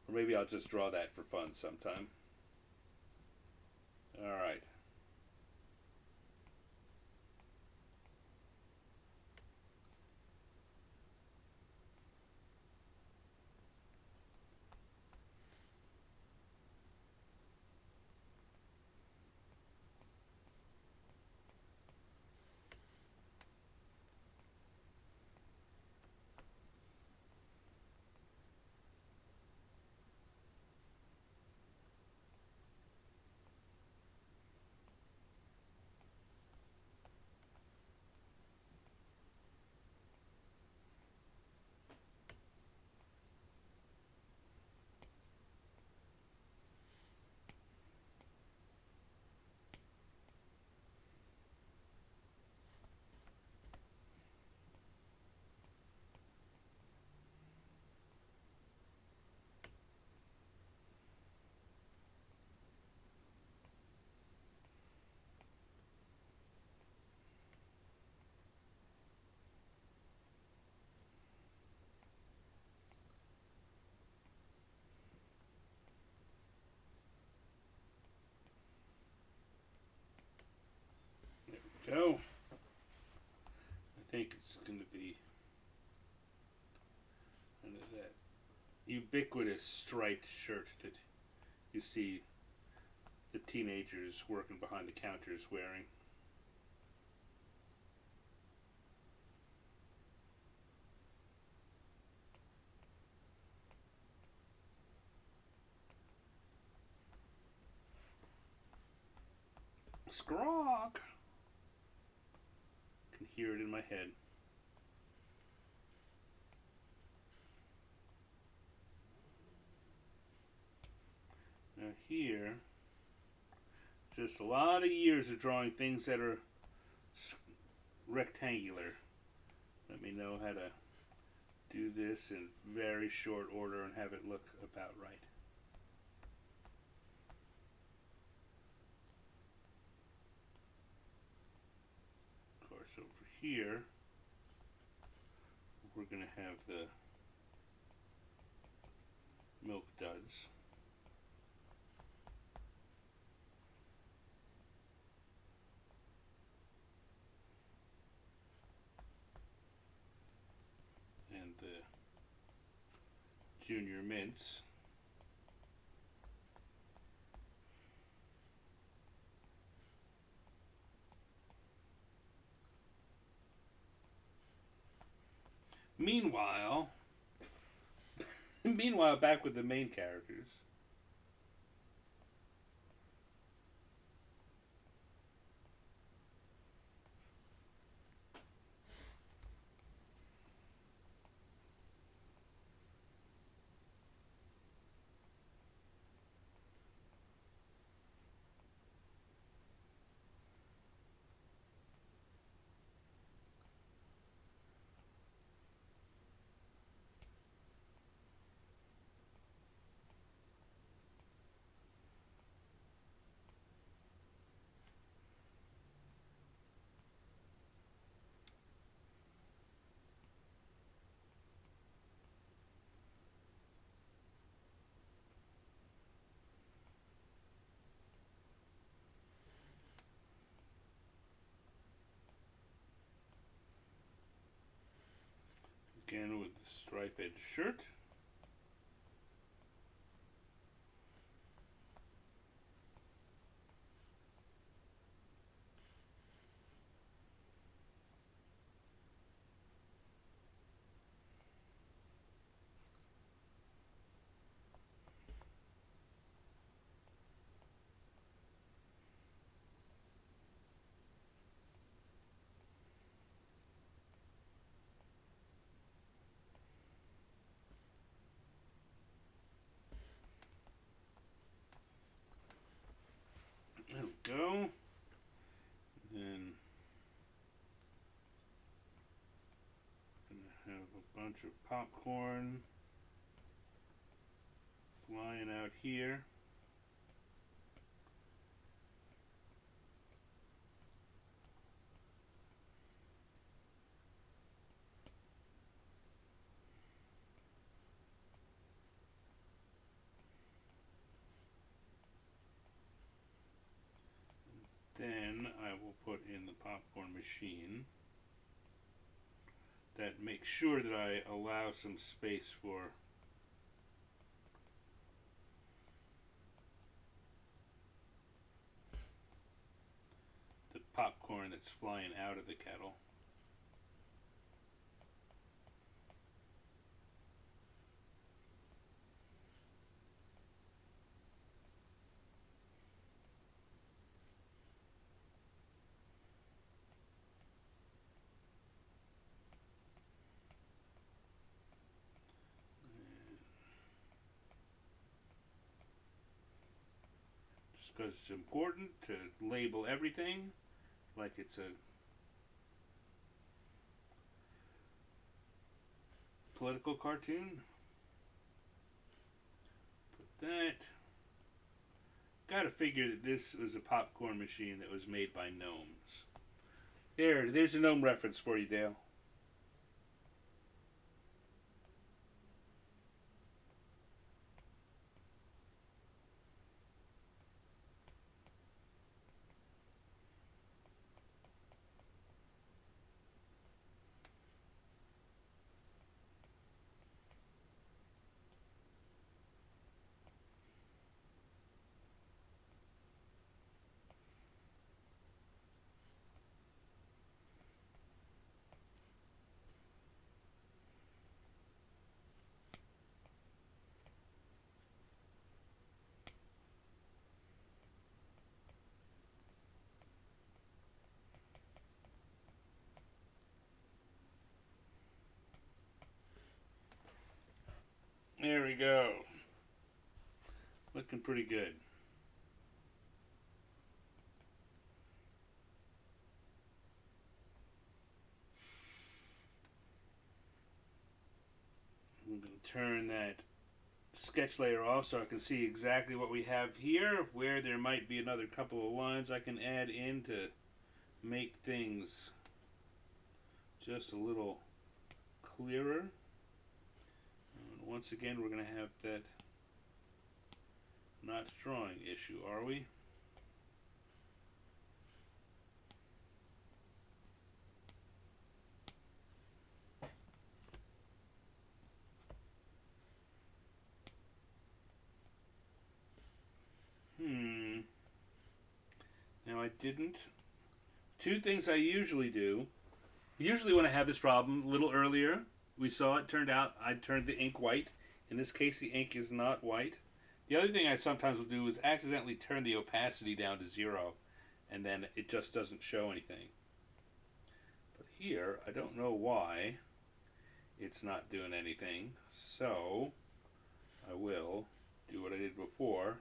Or maybe I'll just draw that for fun sometime. Alright. go. I think it's going to be under that ubiquitous striped shirt that you see the teenagers working behind the counters wearing. Scrog! I can hear it in my head. Now here, just a lot of years of drawing things that are rectangular. Let me know how to do this in very short order and have it look about right. Of course, over here, we're going to have the milk duds. And the junior mints. Meanwhile, back with the main characters. Again with the stripe edge shirt. There we go. Then gonna have a bunch of popcorn flying out here. Then I will put in the popcorn machine. That makes sure that I allow some space for the popcorn that's flying out of the kettle. Because it's important to label everything like it's a political cartoon. Put that. Gotta figure that this was a popcorn machine that was made by gnomes. There's a gnome reference for you, Dale. There we go. Looking pretty good. I'm going to turn that sketch layer off so I can see exactly what we have here, where there might be another couple of lines I can add in to make things just a little clearer. And once again, we're going to have that not drawing issue, are we? Now I didn't. Two things I usually do. Usually when I have this problem, a little earlier, we saw it turned out I turned the ink white. In this case, the ink is not white. The other thing I sometimes will do is accidentally turn the opacity down to 0, and then it just doesn't show anything. But here, I don't know why it's not doing anything, so I will do what I did before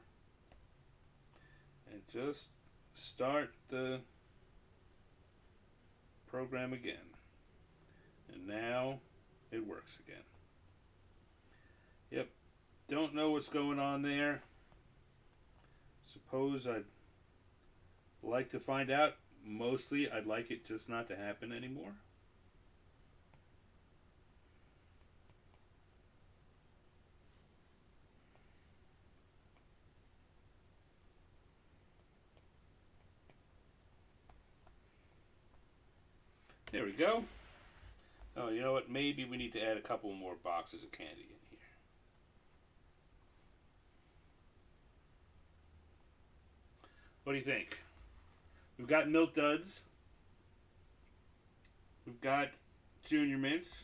and just start the program again. And now it works again. Yep, don't know what's going on there. Suppose I'd like to find out. Mostly I'd like it just not to happen anymore. There we go. Oh, you know what? Maybe we need to add a couple more boxes of candy in here. What do you think? We've got Milk Duds. We've got Junior Mints.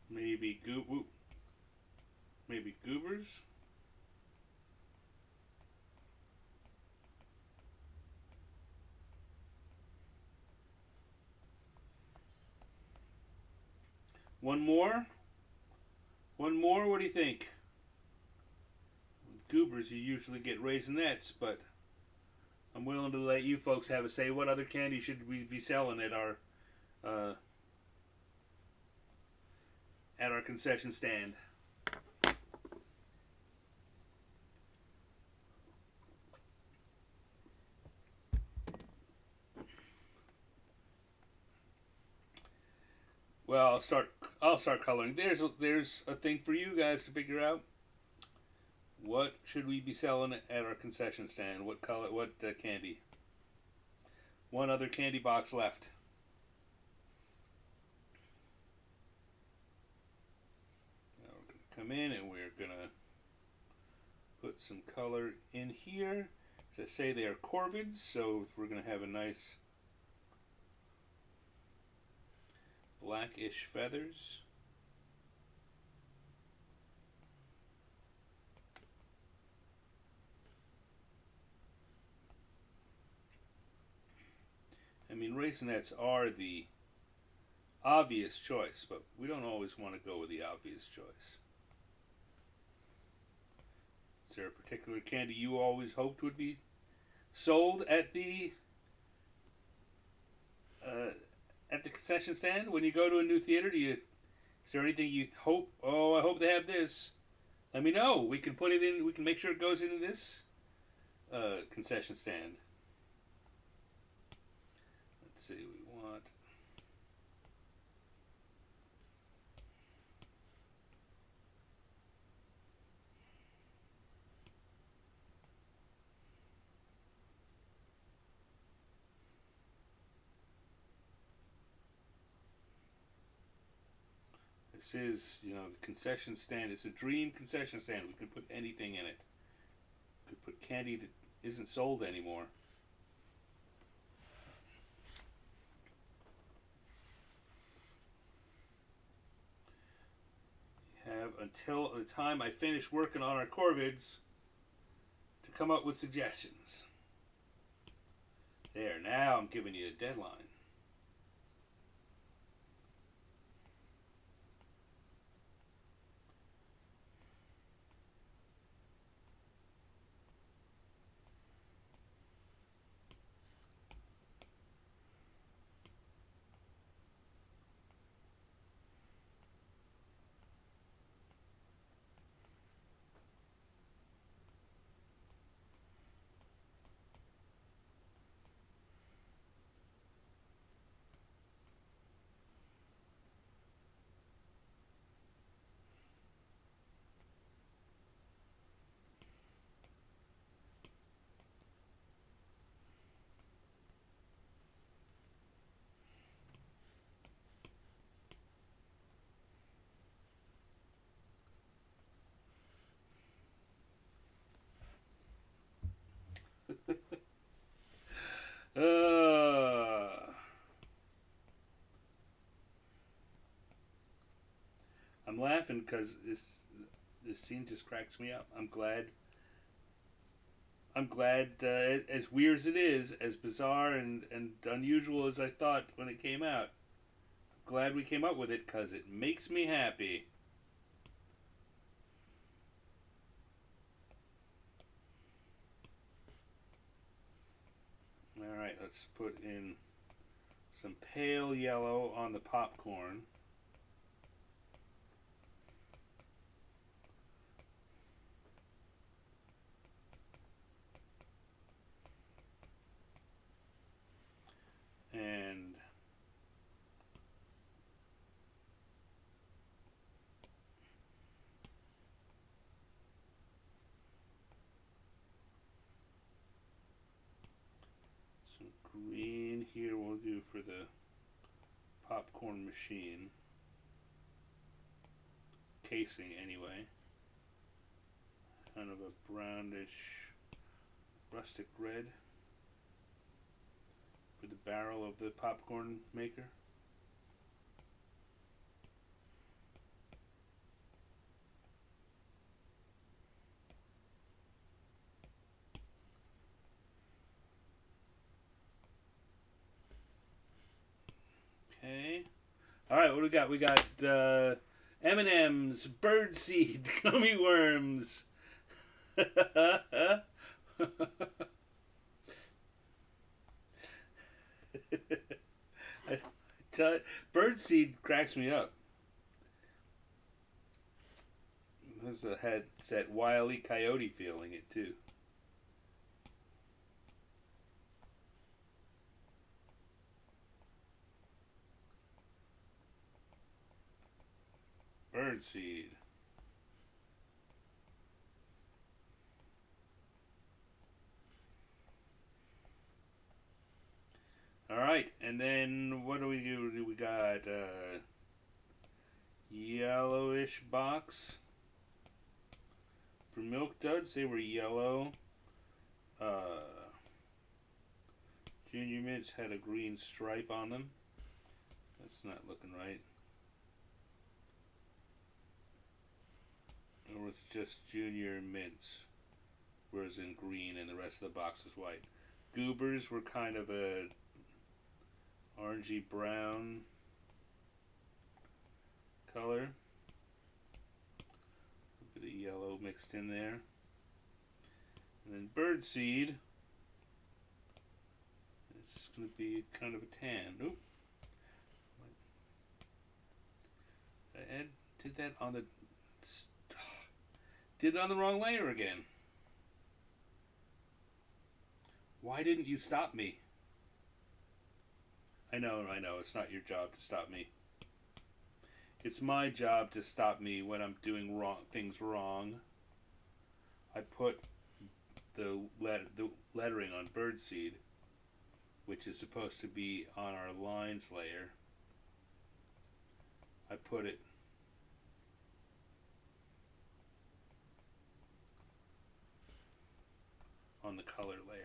Maybe Goobers. One more? One more? What do you think? With Goobers, you usually get Raisinets, but I'm willing to let you folks have a say. What other candy should we be selling at our concession stand? Well, I'll start coloring. There's a thing for you guys to figure out. What should we be selling at our concession stand? What color? What candy? One other candy box left. Now we're going to come in and we're going to put some color in here. As I say, they are corvids, so we're going to have a nice blackish feathers. I mean, Raisinets are the obvious choice, but we don't always want to go with the obvious choice. Is there a particular candy you always hoped would be sold at the concession stand when you go to a new theater? Is there anything you hope? Oh, I hope they have this. Let me know. We can put it in. We can make sure it goes into this concession stand. Let's see. We want. This is, the concession stand. It's a dream concession stand. We could put anything in it. We could put candy that isn't sold anymore. You have until the time I finish working on our corvids to come up with suggestions. There, now I'm giving you a deadline. uh, I'm laughing because this scene just cracks me up. I'm glad. I'm glad, as weird as it is, as bizarre and unusual as I thought when it came out, I'm glad we came up with it because it makes me happy. Alright, let's put in some pale yellow on the popcorn. And some green here we'll do for the popcorn machine. Casing anyway. Kind of a brownish rustic red for the barrel of the popcorn maker. Okay. All right, what do we got? We got M&M's, birdseed, gummy worms. I tell you, birdseed cracks me up. This had that Wile E. Coyote feeling it too. Birdseed. All right, and then what do we do? We got yellowish box for Milk Duds. They were yellow. Junior Mints had a green stripe on them. That's not looking right. Or it's just Junior Mints, whereas in green and the rest of the box was white. Goobers were kind of a orangey brown color. A bit of yellow mixed in there. And then birdseed is just going to be kind of a tan. Oop. I did that on the... Did it on the wrong layer again. Why didn't you stop me? I know, it's not your job to stop me. It's my job to stop me when I'm doing things wrong. I put the lettering on birdseed, which is supposed to be on our lines layer. I put it on the color layer.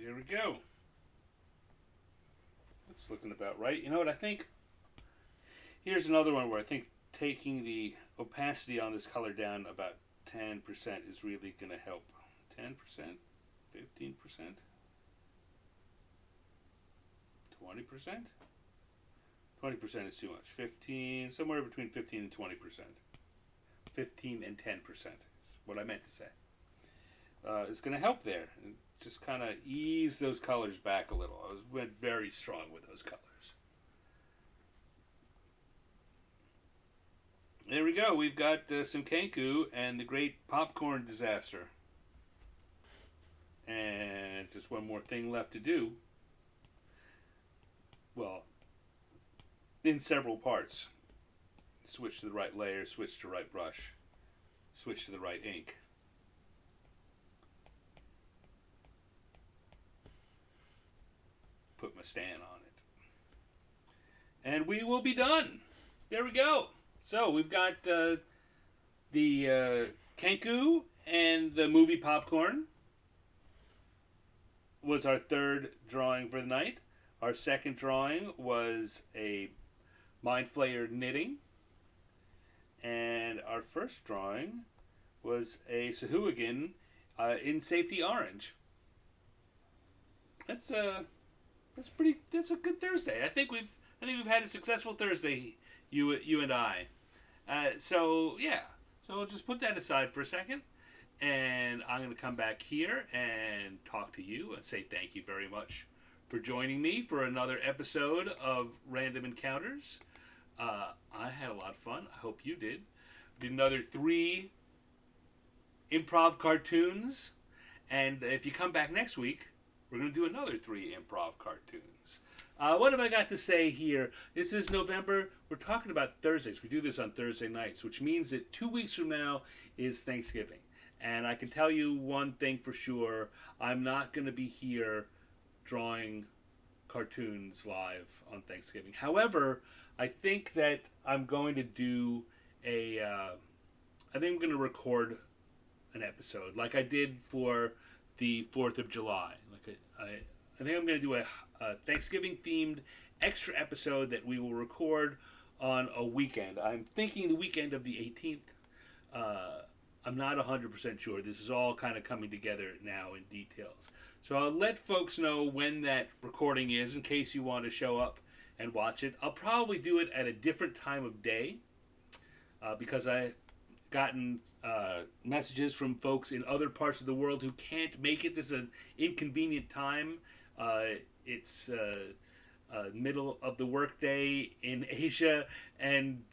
There we go. That's looking about right. You know what I think? Here's another one where I think taking the opacity on this color down about 10% is really going to help. 10%? 15%? 20%? 20% is too much. 15, somewhere between 15 and 20%. 15 and 10% is what I meant to say. is going to help there. And just kind of ease those colors back a little. Went very strong with those colors. There we go. We've got some Kenku and the Great Popcorn Disaster. And just one more thing left to do. Well, in several parts. Switch to the right layer, switch to the right brush, switch to the right ink. Put my stand on it. And we will be done. There we go. So we've got the Kenku and the movie Popcorn was our third drawing for the night. Our second drawing was a Mind Flayer knitting. And our first drawing was a Sahuagin in Safety Orange. That's a good Thursday. I think we've had a successful Thursday, you and I. So we'll just put that aside for a second, and I'm going to come back here and talk to you and say thank you very much for joining me for another episode of Random Encounters. I had a lot of fun. I hope you did. Did another 3 improv cartoons, and if you come back next week, we're going to do another 3 improv cartoons. What have I got to say here? This is November. We're talking about Thursdays. We do this on Thursday nights, which means that 2 weeks from now is Thanksgiving. And I can tell you one thing for sure. I'm not going to be here drawing cartoons live on Thanksgiving. However, I think that I'm going to do I think I'm going to record an episode like I did for the 4th of July. I think I'm going to do a Thanksgiving themed extra episode that we will record on a weekend. I'm thinking the weekend of the 18th. I'm not 100% sure. This is all kind of coming together now in details. So I'll let folks know when that recording is in case you want to show up and watch it. I'll probably do it at a different time of day because I've gotten messages from folks in other parts of the world who can't make it. This is an inconvenient time. It's middle of the workday in Asia and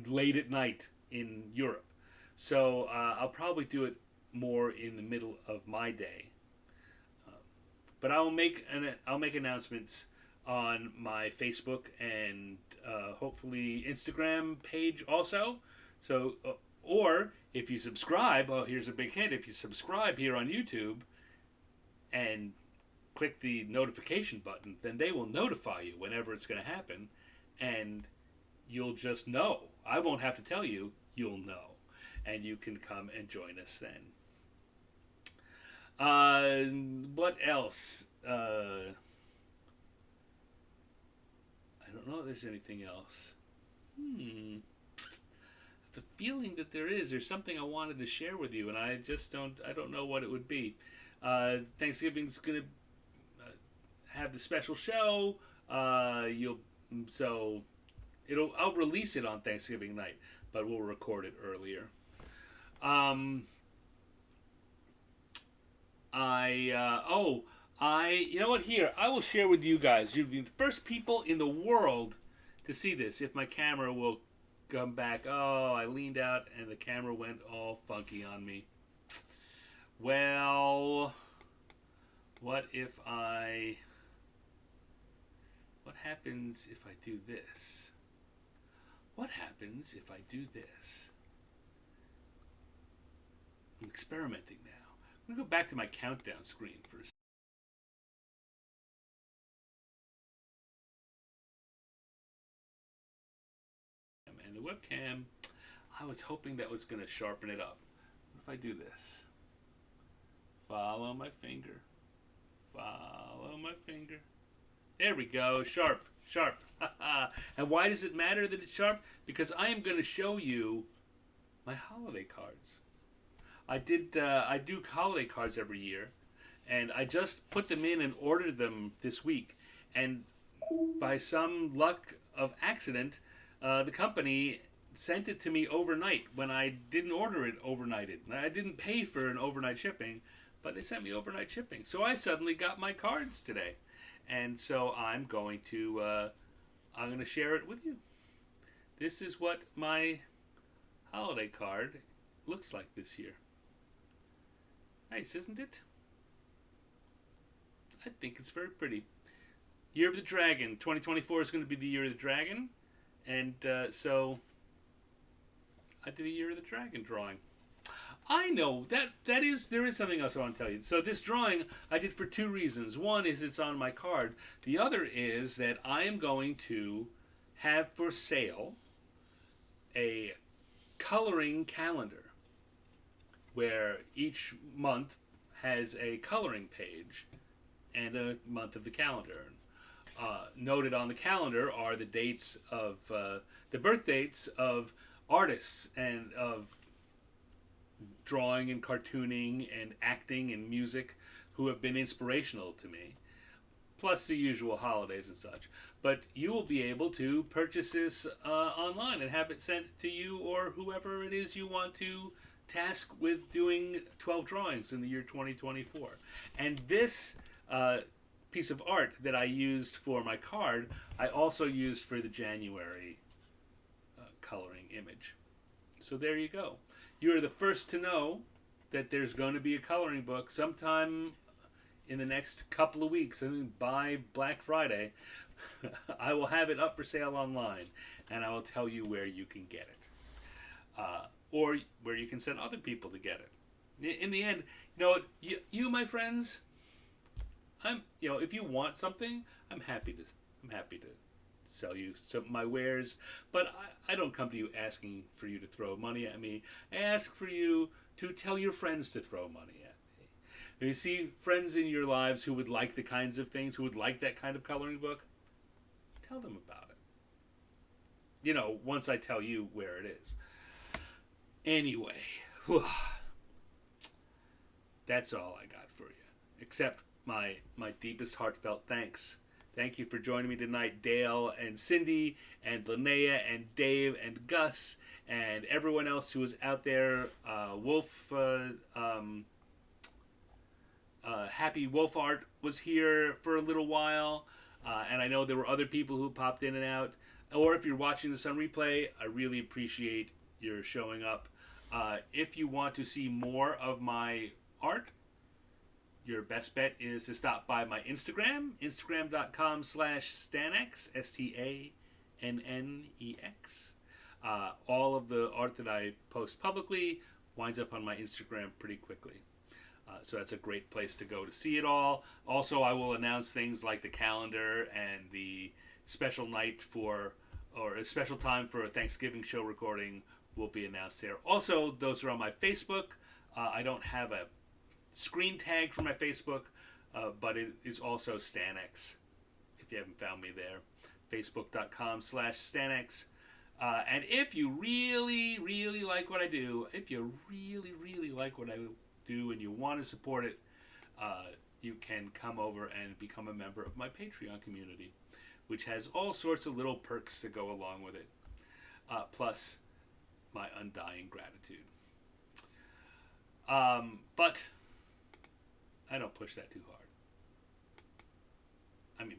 late at night in Europe. So I'll probably do it more in the middle of my day. But I'll make announcements on my Facebook and hopefully Instagram page also. So, or if you subscribe, here's a big hint. If you subscribe here on YouTube and click the notification button, then they will notify you whenever it's going to happen, and you'll just know. I won't have to tell you, you'll know. And you can come and join us then. What else? I don't know if there's anything else. I have a feeling that there's something I wanted to share with you, and I don't know what it would be. Thanksgiving's gonna have the special show. I'll release it on Thanksgiving night, but we'll record it earlier. You know what? Here, I will share with you guys. You'll be the first people in the world to see this. If my camera will come back. Oh, I leaned out and the camera went all funky on me. Well, what happens if I do this? What happens if I do this? I'm experimenting now. I'm going to go back to my countdown screen for a second. And the webcam, I was hoping that was going to sharpen it up. What if I do this? Follow my finger. Follow my finger. There we go. Sharp. Sharp. And why does it matter that it's sharp? Because I am going to show you my holiday cards. I do holiday cards every year, and I just put them in and ordered them this week. And by some luck of accident, the company sent it to me overnight when I didn't order it overnighted. I didn't pay for an overnight shipping, but they sent me overnight shipping. So I suddenly got my cards today, and so I'm going to share it with you. This is what my holiday card looks like this year. Nice, isn't it? I think it's very pretty. Year of the Dragon. 2024 is going to be the Year of the Dragon, and so I did a Year of the Dragon drawing. I know there is something else I want to tell you. So this drawing I did for two reasons. One is it's on my card. The other is that I am going to have for sale a coloring calendar where each month has a coloring page and a month of the calendar. Noted on the calendar are the dates of the birth dates of artists and of drawing and cartooning and acting and music who have been inspirational to me, plus the usual holidays and such. But you will be able to purchase this online and have it sent to you or whoever it is you want to task with doing 12 drawings in the year 2024. And this piece of art that I used for my card, I also used for the January coloring image. So there you go. You're the first to know that there's going to be a coloring book sometime in the next couple of weeks, and by Black Friday, I will have it up for sale online, and I will tell you where you can get it, or where you can send other people to get it. In the end, you my friends, if you want something, I'm happy to sell you some of my wares, but I don't come to you asking for you to throw money at me. I ask for you to tell your friends to throw money at me. If you see friends in your lives who would like the kinds of things, who would like that kind of coloring book, tell them about it. Once I tell you where it is. Anyway, that's all I got for you, except my deepest heartfelt thanks. Thank you for joining me tonight, Dale and Cindy and Linnea and Dave and Gus and everyone else who was out there. Happy Wolf Art was here for a little while, and I know there were other people who popped in and out. Or if you're watching this on replay, I really appreciate your showing up. If you want to see more of my art, your best bet is to stop by my Instagram, instagram.com/Stanex, STANNEX. All of the art that I post publicly winds up on my Instagram pretty quickly. So that's a great place to go to see it all. Also, I will announce things like the calendar and the special night or a special time for a Thanksgiving show recording will be announced there. Also, those are on my Facebook. I don't have a screen tag for my Facebook, but it is also Stanex, if you haven't found me there. Facebook.com/Stanex. And if you really, really like what I do, and you want to support it, you can come over and become a member of my Patreon community, which has all sorts of little perks that go along with it, plus my undying gratitude. But I don't push that too hard.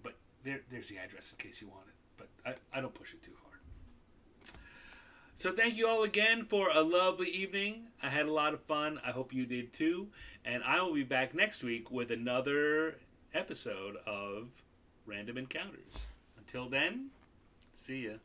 But there's the address in case you want it. But I don't push it too hard. So thank you all again for a lovely evening. I had a lot of fun. I hope you did too. And I will be back next week with another episode of Random Encounters. Until then, see ya.